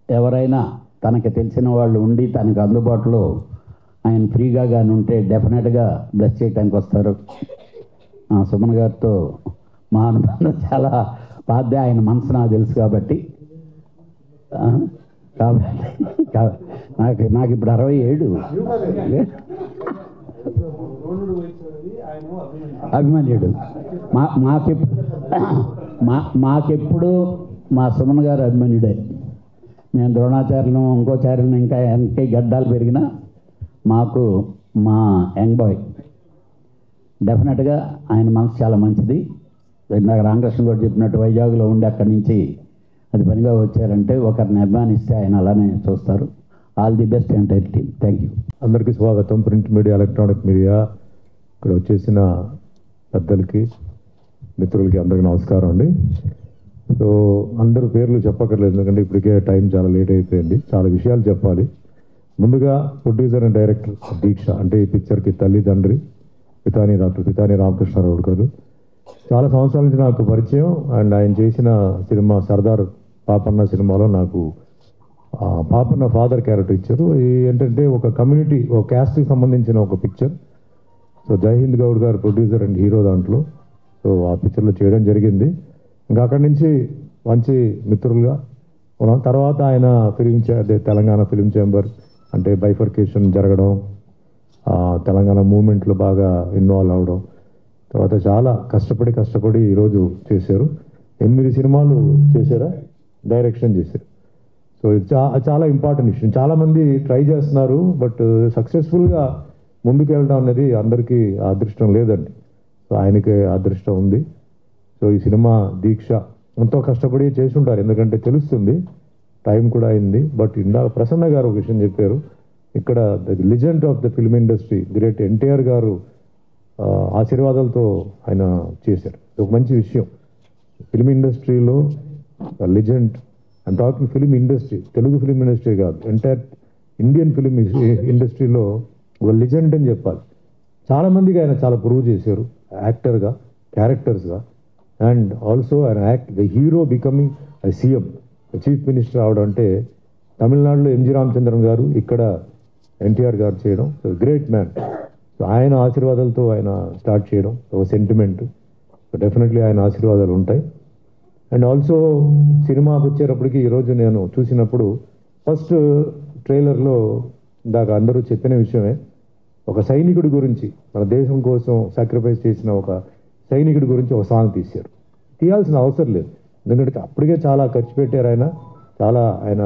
ఎవరైనా తనకి తెలిసిన వాళ్ళు ఉండి తనకు అందుబాటులో ఆయన ఫ్రీగా కానీ ఉంటే డెఫినెట్గా బ్లెస్ చేయడానికి వస్తారు. సుమన్ గారితో మా అనుబంధం చాలా పాదే, ఆయన మనసు నాకు తెలుసు కాబట్టి నాకు ఇప్పుడు 67 అభిమాన్యుడు. మాకెప్పుడు మా సుమన్ గారు అభిమాన్యుడే. నేను ద్రోణాచార్యులను ఇంకోచార్యులను ఇంకా ఎంత గడ్డాలు పెరిగినా మాకు మా యంగ్ బాయ్ డెఫినెట్గా ఆయన మనసు చాలా మంచిది. నాకు రామకృష్ణ గారు చెప్పినట్టు వైజాగ్లో ఉండి అక్కడి నుంచి అది పనిగా వచ్చారంటే ఒకరిని అభిమానిస్తే ఆయన అలానే చూస్తారు. All the best entire team. Thank you. అందరికీ స్వాగతం. ప్రింట్ మీడియా, ఎలక్ట్రానిక్ మీడియా, ఇక్కడ వచ్చేసిన పెద్దలకి మిత్రులకి అందరికీ నమస్కారం అండి. సో అందరూ పేర్లు చెప్పక్కర్లేదు, ఎందుకంటే ఇప్పటికే టైం చాలా లేట్ అయిపోయింది. చాలా విషయాలు చెప్పాలి. ముందుగా ప్రొడ్యూసర్ అండ్ డైరెక్టర్ దీక్ష అంటే ఈ పిక్చర్కి తల్లి తండ్రి. డాక్టర్ పితాని రామకృష్ణారావు గారు. చాలా సంవత్సరాల నుంచి నాకు పరిచయం. అండ్ ఆయన చేసిన సినిమా సర్దార్ పాపన్న సినిమాలో నాకు పాపన్న ఫాదర్ క్యారెక్టర్ ఇచ్చారు. ఏంటంటే ఒక కమ్యూనిటీ, ఒక క్యాస్ట్కి సంబంధించిన ఒక పిక్చర్. సో జైహింద్ గౌడ్ గారు ప్రొడ్యూసర్ అండ్ హీరో దాంట్లో. సో ఆ పిక్చర్లో చేయడం జరిగింది. ఇంకా అక్కడి నుంచి మంచి మిత్రులుగా ఉన్నాం. తర్వాత ఆయన తెలంగాణ ఫిలిం ఛాంబర్ అంటే బైఫర్కేషన్ జరగడం, తెలంగాణ మూమెంట్లో బాగా ఇన్వాల్వ్ అవడం, తర్వాత చాలా కష్టపడి ఈరోజు చేశారు. 8 సినిమాలు చేశారా, డైరెక్షన్ చేశారు. సో ఇది చాలా ఇంపార్టెంట్ విషయం. చాలామంది ట్రై చేస్తున్నారు, బట్ సక్సెస్ఫుల్గా ముందుకు వెళ్ళడం అనేది అందరికీ అదృష్టం లేదండి. సో ఆయనకి అదృష్టం ఉంది. సో ఈ సినిమా దీక్ష ఎంతో కష్టపడి చేసి ఉంటారు, ఎందుకంటే తెలుస్తుంది, టైం కూడా అయింది. బట్ ఇందాక ప్రసన్న గారు ఒక విషయం చెప్పారు, ఇక్కడ the legend of the film industry great NTR గారు ఆశీర్వాదాలతో ఆయన చేశారు. ఒక మంచి విషయం. ఫిల్మ్ ఇండస్ట్రీలో legend, and talking film industry, Telugu film industry కాదు, ఎంటైర్ ఇండియన్ ఫిల్మ్ ఇండస్ట్రీలో ఒక లెజెండ్ అని చెప్పాలి. చాలామందికి ఆయన చాలా ప్రూవ్ చేశారు, యాక్టర్గా, క్యారెక్టర్స్గా. అండ్ ఆల్సో ఆయన the hero becoming CM, chief minister అవడం అంటే తమిళనాడులో ఎంజి రామచంద్రన్ గారు, ఇక్కడ ఎన్టీఆర్ గారు చేయడం. So great man. సో ఆయన ఆశీర్వాదాలతో ఆయన స్టార్ట్ చేయడం ఒక సెంటిమెంట్. సో డెఫినెట్లీ ఆయన ఆశీర్వాదాలు ఉంటాయి. అండ్ ఆల్సో సినిమాకి వచ్చేటప్పటికి ఈరోజు నేను చూసినప్పుడు ఫస్ట్ ట్రైలర్లో ఇందాక అందరూ చెప్పిన విషయమే, ఒక సైనికుడి గురించి, మన దేశం కోసం సాక్రిఫైస్ చేసిన ఒక సైనికుడి గురించి ఒక సాంగ్ తీశారు. తీయాల్సిన అవసరం లేదు, ఎందుకంటే అప్పటికే చాలా ఖర్చు పెట్టారు ఆయన, చాలా ఆయన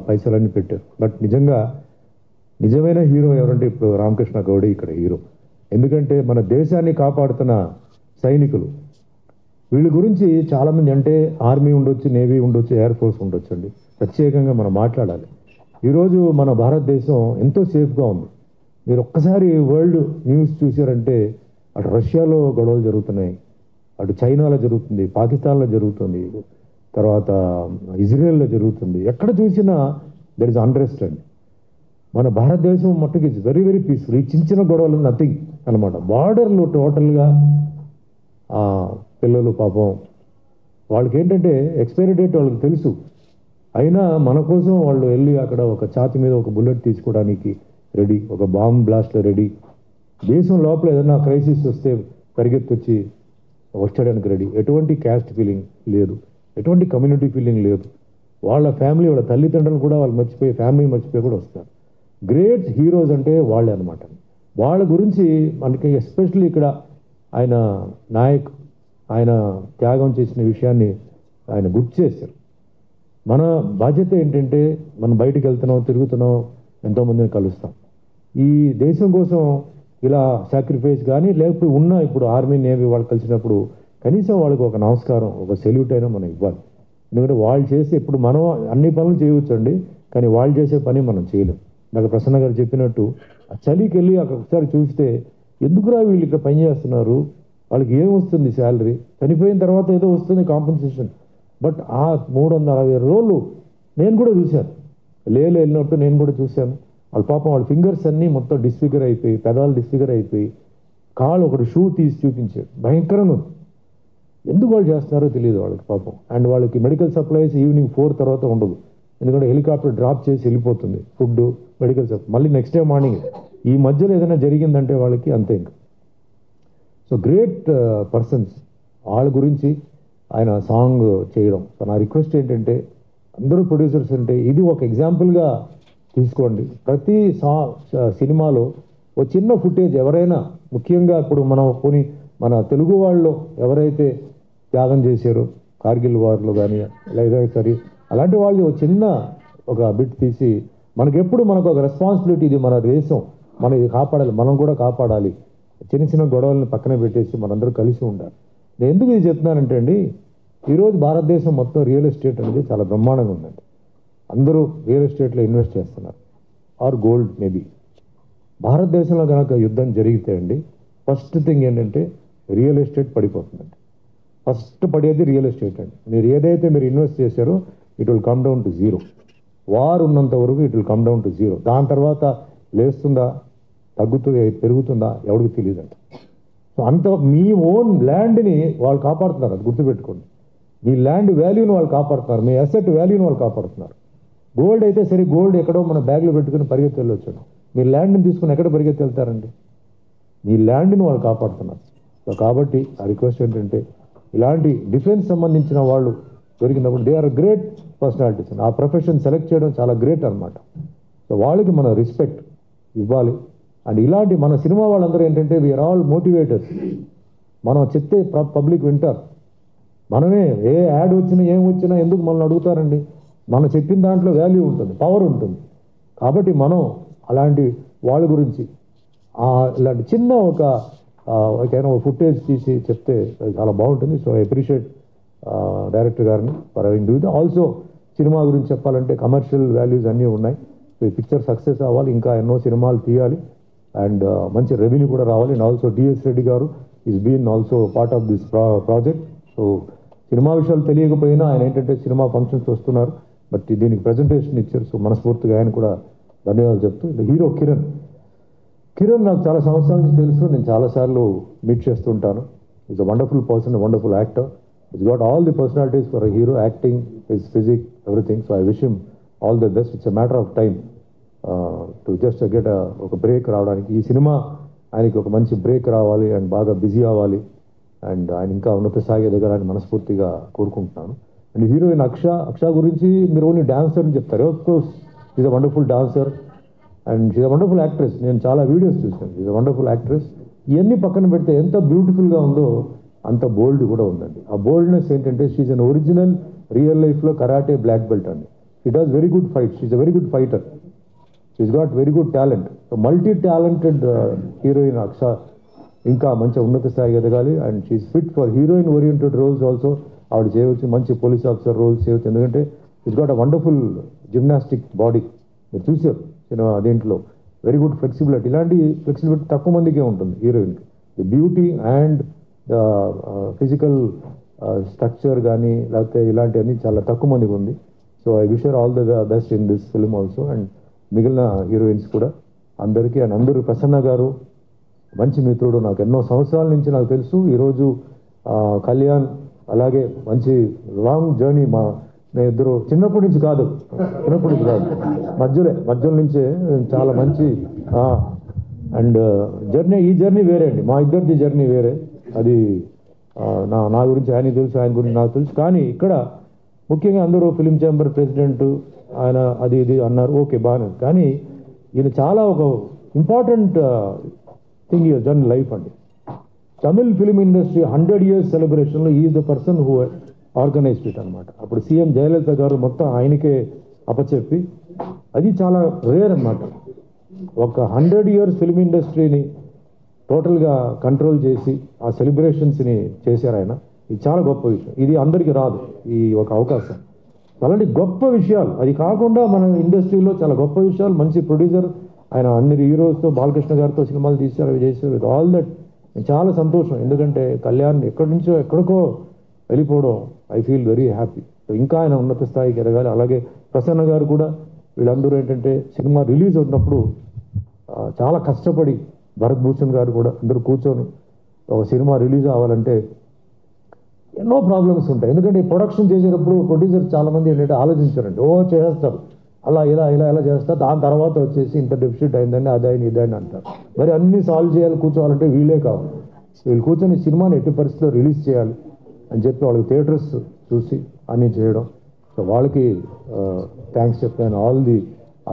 పైసలన్నీ పెట్టారు. బట్ నిజమైన హీరో ఎవరంటే ఇప్పుడు రామకృష్ణ గౌడే ఇక్కడ హీరో. ఎందుకంటే మన దేశాన్ని కాపాడుతున్న సైనికులు, వీళ్ళ గురించి చాలామంది, అంటే ఆర్మీ ఉండొచ్చు, నేవీ ఉండొచ్చు, ఎయిర్ ఫోర్స్ ఉండొచ్చు అండి, ప్రత్యేకంగా మనం మాట్లాడాలి. ఈరోజు మన భారతదేశం ఎంతో సేఫ్గా ఉంది. మీరు ఒక్కసారి వరల్డ్ న్యూస్ చూసారంటే అటు రష్యాలో గొడవలు జరుగుతున్నాయి, అటు చైనాలో జరుగుతుంది, పాకిస్తాన్లో జరుగుతుంది, తర్వాత ఇజ్రాయెల్లో జరుగుతుంది. ఎక్కడ చూసినా దర్ ఇస్ అన్రెస్ట్ అండి. మన భారతదేశం మట్టుకు ఇట్స్ వెరీ వెరీ పీస్ఫుల్. ఈ చిన్న గొడవలు నథింగ్ అనమాట. బార్డర్లో టోటల్గా పిల్లలు పాపం వాళ్ళకి ఏంటంటే ఎక్స్పైరీ డేట్ వాళ్ళకి తెలుసు, అయినా మన కోసం వాళ్ళు వెళ్ళి అక్కడ ఒక ఛాతి మీద ఒక బుల్లెట్ తీసుకోవడానికి రెడీ, ఒక బాంబ్ బ్లాస్ట్ రెడీ. దేశం లోపల ఏదైనా క్రైసిస్ వస్తే పరిగెత్తొచ్చి వచ్చడానికి రెడీ. ఎటువంటి క్యాస్ట్ ఫీలింగ్ లేదు, ఎటువంటి కమ్యూనిటీ ఫీలింగ్ లేదు. వాళ్ళ ఫ్యామిలీ, వాళ్ళ తల్లిదండ్రులు కూడా వాళ్ళు మర్చిపోయి, ఫ్యామిలీ మర్చిపోయి కూడా వస్తారు. గ్రేట్ హీరోస్ అంటే వాళ్ళే అనమాట. వాళ్ళ గురించి మనకి ఎస్పెషల్లీ ఇక్కడ ఆయన నాయక్, ఆయన త్యాగం చేసిన విషయాన్ని ఆయన గుర్తు చేశారు. మన బాధ్యత ఏంటంటే మనం బయటికి వెళ్తున్నాం, తిరుగుతున్నాం, ఎంతోమందిని కలుస్తాం. ఈ దేశం కోసం ఇలా సాక్రిఫైస్ కానీ లేకపోతే ఇప్పుడు ఆర్మీ నేవీ వాళ్ళు కలిసినప్పుడు కనీసం వాళ్ళకి ఒక నమస్కారం, ఒక సెల్యూట్ అయినా మనం ఇవ్వాలి. ఎందుకంటే వాళ్ళు చేసే, ఇప్పుడు మనం అన్ని పనులు చేయవచ్చండి, కానీ వాళ్ళు చేసే పని మనం చేయలేం. నాకు ప్రసన్న గారు చెప్పినట్టు ఆ చలికి వెళ్ళి అక్కడ ఒకసారి చూస్తే ఎందుకురా వీళ్ళు ఇక్కడ పని చేస్తున్నారు, వాళ్ళకి ఏం వస్తుంది శాలరీ, చనిపోయిన తర్వాత ఏదో వస్తుంది కాంపెన్సేషన్. బట్ ఆ 360 రోజులు నేను కూడా చూశాను, వెళ్ళినప్పుడు నేను కూడా చూశాను. వాళ్ళ పాపం వాళ్ళ ఫింగర్స్ అన్నీ మొత్తం డిస్ఫిగర్ అయిపోయి, పెదాలు డిస్ఫిగర్ అయిపోయి, కాళ్ళు ఒకటి షూ తీసి చూపించాడు, భయంకరంగా ఉంది. ఎందుకు వాళ్ళు చేస్తున్నారో తెలియదు వాళ్ళకి పాపం. అండ్ వాళ్ళకి మెడికల్ సప్లైస్ ఈవినింగ్ 4 తర్వాత ఉండదు, ఎందుకంటే హెలికాప్టర్ డ్రాప్ చేసి వెళ్ళిపోతుంది, ఫుడ్, మెడికల్ సప్లై మళ్ళీ నెక్స్ట్ డే మార్నింగ్. ఈ మధ్యలో ఏదైనా జరిగిందంటే వాళ్ళకి అంతే ఇంకా. సో గ్రేట్ పర్సన్స్, వాళ్ళ గురించి ఆయన సాంగ్ చేయడం. సో నా రిక్వెస్ట్ ఏంటంటే అందరూ ప్రొడ్యూసర్స్ అంటే ఇది ఒక ఎగ్జాంపుల్గా తీసుకోండి. ప్రతి సినిమాలో ఒక చిన్న ఫుటేజ్ ఎవరైనా, ముఖ్యంగా ఇప్పుడు మన తెలుగు వాళ్ళు ఎవరైతే త్యాగం చేశారో కార్గిల్ వార్లో కానీ లేదా సరే అలాంటి వాళ్ళు ఒక బిట్ తీసి మనకు ఒక రెస్పాన్సిబిలిటీ, ఇది మన దేశం, మనం ఇది కాపాడాలి, మనం కూడా కాపాడాలి. చిన్న గొడవలను పక్కన పెట్టేసి మనందరూ కలిసి ఉండాలి. నేను ఎందుకు ఇది చెప్తున్నానంటే అండి, ఈరోజు భారతదేశం మొత్తం రియల్ ఎస్టేట్ అనేది చాలా బ్రహ్మాండంగా ఉందండి. అందరూ రియల్ ఎస్టేట్లో ఇన్వెస్ట్ చేస్తున్నారు, ఆర్ గోల్డ్ మేబీ. భారతదేశంలో కనుక యుద్ధం జరిగితే అండి, ఫస్ట్ థింగ్ ఏంటంటే రియల్ ఎస్టేట్ పడిపోతుందండి. ఫస్ట్ పడేది రియల్ ఎస్టేట్ అండి. మీరు ఏదైతే మీరు ఇన్వెస్ట్ చేశారో it will come down to zero. War ఉన్నంత వరకు it will come down to zero. దాని తర్వాత లేస్తుందా, తగ్గుతుందా, పెరుగుతుందా ఎవరికి తెలియదండి. సో అంత మీ ఓన్ ల్యాండ్ని వాళ్ళు కాపాడుతున్నారు, అది గుర్తుపెట్టుకోండి. మీ ల్యాండ్ వాల్యూని వాళ్ళు కాపాడుతున్నారు, మీ అసెట్ వాల్యూని వాళ్ళు కాపాడుతున్నారు. గోల్డ్ అయితే సరే, గోల్డ్ ఎక్కడో మన బ్యాగ్లో పెట్టుకుని పరిగెత్తి వెళ్ళొచ్చాడు. మీ ల్యాండ్ని తీసుకుని ఎక్కడ పరిగెత్తి వెళ్తారండి? మీ ల్యాండ్ని వాళ్ళు కాపాడుతున్నారు. సో కాబట్టి ఆ రిక్వెస్ట్ ఏంటంటే, ఇలాంటి డిఫెన్స్ సంబంధించిన వాళ్ళు దొరికినప్పుడు దే ఆర్ గ్రేట్ పర్సనాలిటీస్. ఆ ప్రొఫెషన్ సెలెక్ట్ చేయడం చాలా గ్రేట్ అనమాట. సో వాళ్ళకి మనం రెస్పెక్ట్ ఇవ్వాలి. అండ్ ఇలాంటి మన సినిమా వాళ్ళందరూ ఏంటంటే వీఆర్ ఆల్ మోటివేటర్స్. మనం చెప్తే పబ్లిక్ వింటారు. మనమే ఏ యాడ్ వచ్చినా ఏం వచ్చినా ఎందుకు మనల్ని అడుగుతారండి? మనం చెప్పిన దాంట్లో వాల్యూ ఉంటుంది, పవర్ ఉంటుంది. కాబట్టి మనం అలాంటి వాళ్ళ గురించి ఇలాంటి చిన్న ఒక ఫుటేజ్ తీసి చెప్తే చాలా బాగుంటుంది. సో ఐ అప్రిషియేట్ డైరెక్టర్ గారిని for having do it. Also cinema గురించి చెప్పాలంటే కమర్షియల్ వాల్యూస్ అన్నీ ఉన్నాయి. సో ఈ పిక్చర్ సక్సెస్ అవ్వాలి, ఇంకా ఎన్నో సినిమాలు తీయాలి అండ్ మంచి రెవెన్యూ కూడా రావాలి. అండ్ ఆల్సో డిఎస్ రెడ్డి గారు is been also part of this project. So cinema విషయాలు తెలియకపోయినా ఆయన ఏంటంటే సినిమా ఫంక్షన్స్ వస్తున్నారు, బట్ దీనికి ప్రజెంటేషన్ ఇచ్చారు. సో మనస్ఫూర్తిగా ఆయన కూడా ధన్యవాదాలు చెప్తూ, హీరో కిరణ్ నాకు చాలా సంవత్సరాల నుంచి తెలుసు, నేను చాలాసార్లు మీట్ చేస్తుంటాను. Is a wonderful person, wonderful actor. It's got all the personalities for a hero, acting, his physique, everything. So I wish him all the best. It's a matter of time to just get ఒక break రావడానికి. ఈ cinema ఆయనకి ఒక మంచి break రావాలి and బాగా busy అవ్వాలి and ఆయన ఇంకా ఉన్నత స్థాయి ఎదగాలని మనస్ఫూర్తిగా కోరుకుంటున్నాను. అండ్ హీరోయిన్ అక్ష గురించి మీరు ఓన్లీ డాన్సర్ అని చెప్తారు. Of course is a wonderful dancer and she's a wonderful actress. నేను చాలా వీడియోస్ చూసాను. She's a wonderful actress. ఇవన్నీ పక్కన పెడితే ఎంత బ్యూటిఫుల్గా ఉందో అంత బోల్డ్ కూడా ఉందండి. ఆ బోల్డ్నెస్ ఏంటంటే షీజ్ అన్ ఒరిజినల్ రియల్ లైఫ్లో కరాటే బ్లాక్ బెల్ట్ అండి. She does very good fight. She's a very good fighter. She's got very good talent. So multi talented heroine Aksha ఇంకా మంచి ఉన్నత స్థాయికి ఎదగాలి. And she's fit for heroine oriented roles also. ఆవిడ చేయవచ్చు మంచి పోలీస్ ఆఫీసర్ రోల్స్ చేయవచ్చు. ఎందుకంటే she's got a wonderful gymnastic body. మీరు చూసారు సినిమా దీంట్లో వెరీ గుడ్ ఫ్లెక్సిబిలిటీ. ఇలాంటి ఫ్లెక్సిబిలిటీ తక్కువ మందికే ఉంటుంది హీరోయిన్కి. The beauty and the physical structure కానీ లేకపోతే ఇలాంటివన్నీ చాలా తక్కువ మందికి ఉంది. So I wish all the best in this film also. And మిగిలిన హీరోయిన్స్ కూడా అందరికీ. అండ్ అందరూ ప్రసన్న గారు మంచి మిత్రుడు, నాకు ఎన్నో సంవత్సరాల నుంచి నాకు తెలుసు. ఈరోజు కళ్యాణ్ అలాగే మంచి లాంగ్ జర్నీ. నేను ఇద్దరు చిన్నప్పటి నుంచి కాదు మధ్యలో నుంచే చాలా మంచి అండ్ ఈ జర్నీ వేరే అండి. మా ఇద్దరిది జర్నీ వేరే. అది నా గురించి ఆయన తెలుసు, ఆయన గురించి నాకు తెలుసు. కానీ ఇక్కడ ముఖ్యంగా అందరూ ఫిలిం ఛాంబర్ ప్రెసిడెంట్ ఆయన అది ఇది అన్నారు, ఓకే బాగానే. కానీ ఈయన చాలా ఒక important thing is done life అండి. తమిళ్ ఫిలిం ఇండస్ట్రీ 100 years సెలబ్రేషన్లో is the person who organized it అనమాట. అప్పుడు సీఎం జయలలిత గారు మొత్తం ఆయనకే అప్పచెప్పి, అది చాలా రేర్ అనమాట. ఒక 100 years ఫిలిం ఇండస్ట్రీని టోటల్గా కంట్రోల్ చేసి ఆ సెలబ్రేషన్స్ని చేశారు ఆయన. ఇది చాలా గొప్ప విషయం. ఇది అందరికీ రాదు ఈ ఒక అవకాశం. అలాంటి గొప్ప విషయాలు, అది కాకుండా మన ఇండస్ట్రీలో చాలా గొప్ప విషయాలు. మంచి ప్రొడ్యూసర్ ఆయన, అన్ని హీరోస్తో బాలకృష్ణ గారితో సినిమాలు తీశారు, అవి చేశారు. విత్ ఆల్ దట్ చాలా సంతోషం. ఎందుకంటే కళ్యాణ్ ఎక్కడి నుంచో ఎక్కడికో వెళ్ళిపోవడం I feel very happy. So ఇంకా ఆయన ఉన్నత స్థాయికి ఎదగాలి. అలాగే ప్రసన్న గారు కూడా, వీళ్ళందరూ ఏంటంటే సినిమా రిలీజ్ అవుతున్నప్పుడు చాలా కష్టపడి, భరత్ భూషణ్ గారు కూడా అందరూ కూర్చొని ఒక సినిమా రిలీజ్ అవ్వాలంటే ఎన్నో ప్రాబ్లమ్స్ ఉంటాయి. ఎందుకంటే ప్రొడక్షన్ చేసేటప్పుడు ప్రొడ్యూసర్ చాలామంది ఏంటంటే ఆలోచించారండి, చేస్తారు అలా ఇలా చేస్తారు. దాని తర్వాత వచ్చేసి ఇంత డెఫిసిట్ అయిందని అదైంది ఇదని అంటారు. మరి అన్నీ సాల్వ్ చేయాలి, కూర్చోవాలంటే వీళ్ళే కావాలి. వీళ్ళు కూర్చొని సినిమాని ఎట్టి పరిస్థితిలో రిలీజ్ చేయాలి అని చెప్పి వాళ్ళకి థియేటర్స్ చూసి అన్నీ చేయడం. సో వాళ్ళకి థ్యాంక్స్ చెప్తాను. All the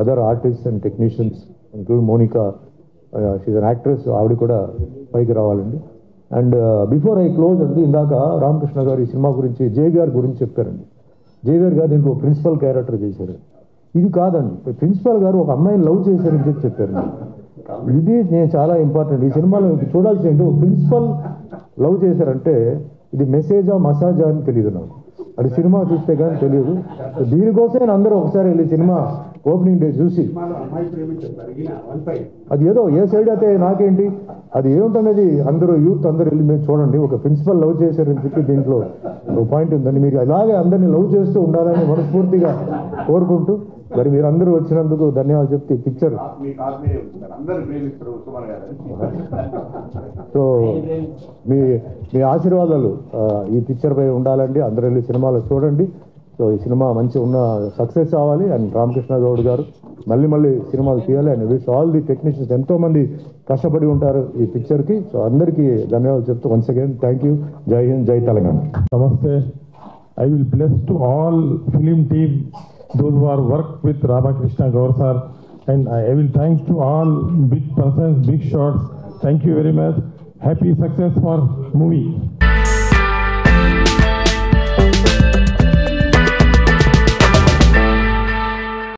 other artist and technicians include Monika, she's an actress, ఆవిడ కూడా పైకి రావాలండి. అండ్ బిఫోర్ ఐ క్లోజ్ అండి, ఇందాక రామకృష్ణ గారు ఈ సినిమా గురించి జేవిఆర్ గురించి చెప్పారండి. జేవిఆర్ గారు దీంట్లో ప్రిన్సిపల్ క్యారెక్టర్ చేశారు. ఇది కాదండి, ప్రిన్సిపల్ గారు ఒక అమ్మాయిని లవ్ చేశారని చెప్పి చెప్పారు. ఇది నేను చాలా ఇంపార్టెంట్. ఈ సినిమాలో చూడాల్సి ఏంటి, ప్రిన్సిపల్ లవ్ చేశారంటే ఇది మెసేజా మసాజా అని తెలియదు నాకు. అది సినిమా చూస్తే కానీ తెలియదు. దీనికోసం అందరూ ఒకసారి వెళ్ళి సినిమా ఓపెనింగ్ డే చూసి, అది ఏదో ఏ సైడ్ అయితే నాకేంటి, అది ఏముంటనేది అందరూ యూత్ అందరూ వెళ్ళి మీరు చూడండి. ఒక ప్రిన్సిపల్ లవ్ చేశారని చెప్పి దీంట్లో ఒక పాయింట్ ఉందండి. మీరు అలాగే అందరినీ లవ్ చేస్తూ ఉండాలని మనస్ఫూర్తిగా కోరుకుంటూ మరి మీరందరూ వచ్చినందుకు ధన్యవాదాలు చెప్తే పిక్చర్ సో మీ మీ ఆశీర్వాదాలు ఈ పిక్చర్ పై ఉండాలండి. అందరూ వెళ్ళి సినిమాలో చూడండి. సో ఈ సినిమా మంచి ఉన్న సక్సెస్ అవ్వాలి. అండ్ రామకృష్ణ గౌడ్ గారు మళ్ళీ మళ్ళీ సినిమాలు తీయాలి. And wish all the technicians, ఎంతోమంది కష్టపడి ఉంటారు ఈ పిక్చర్కి. సో అందరికీ ధన్యవాదాలు చెప్తూ వన్స్ అగైన్ థ్యాంక్ యూ. జై హింద్, జై తెలంగాణ. నమస్తే. I will bless to all film team, those who are worked with Ramakrishna Gaur sir, and I will thank to all big persons, big shots. Thank you very much. Happy success for movie.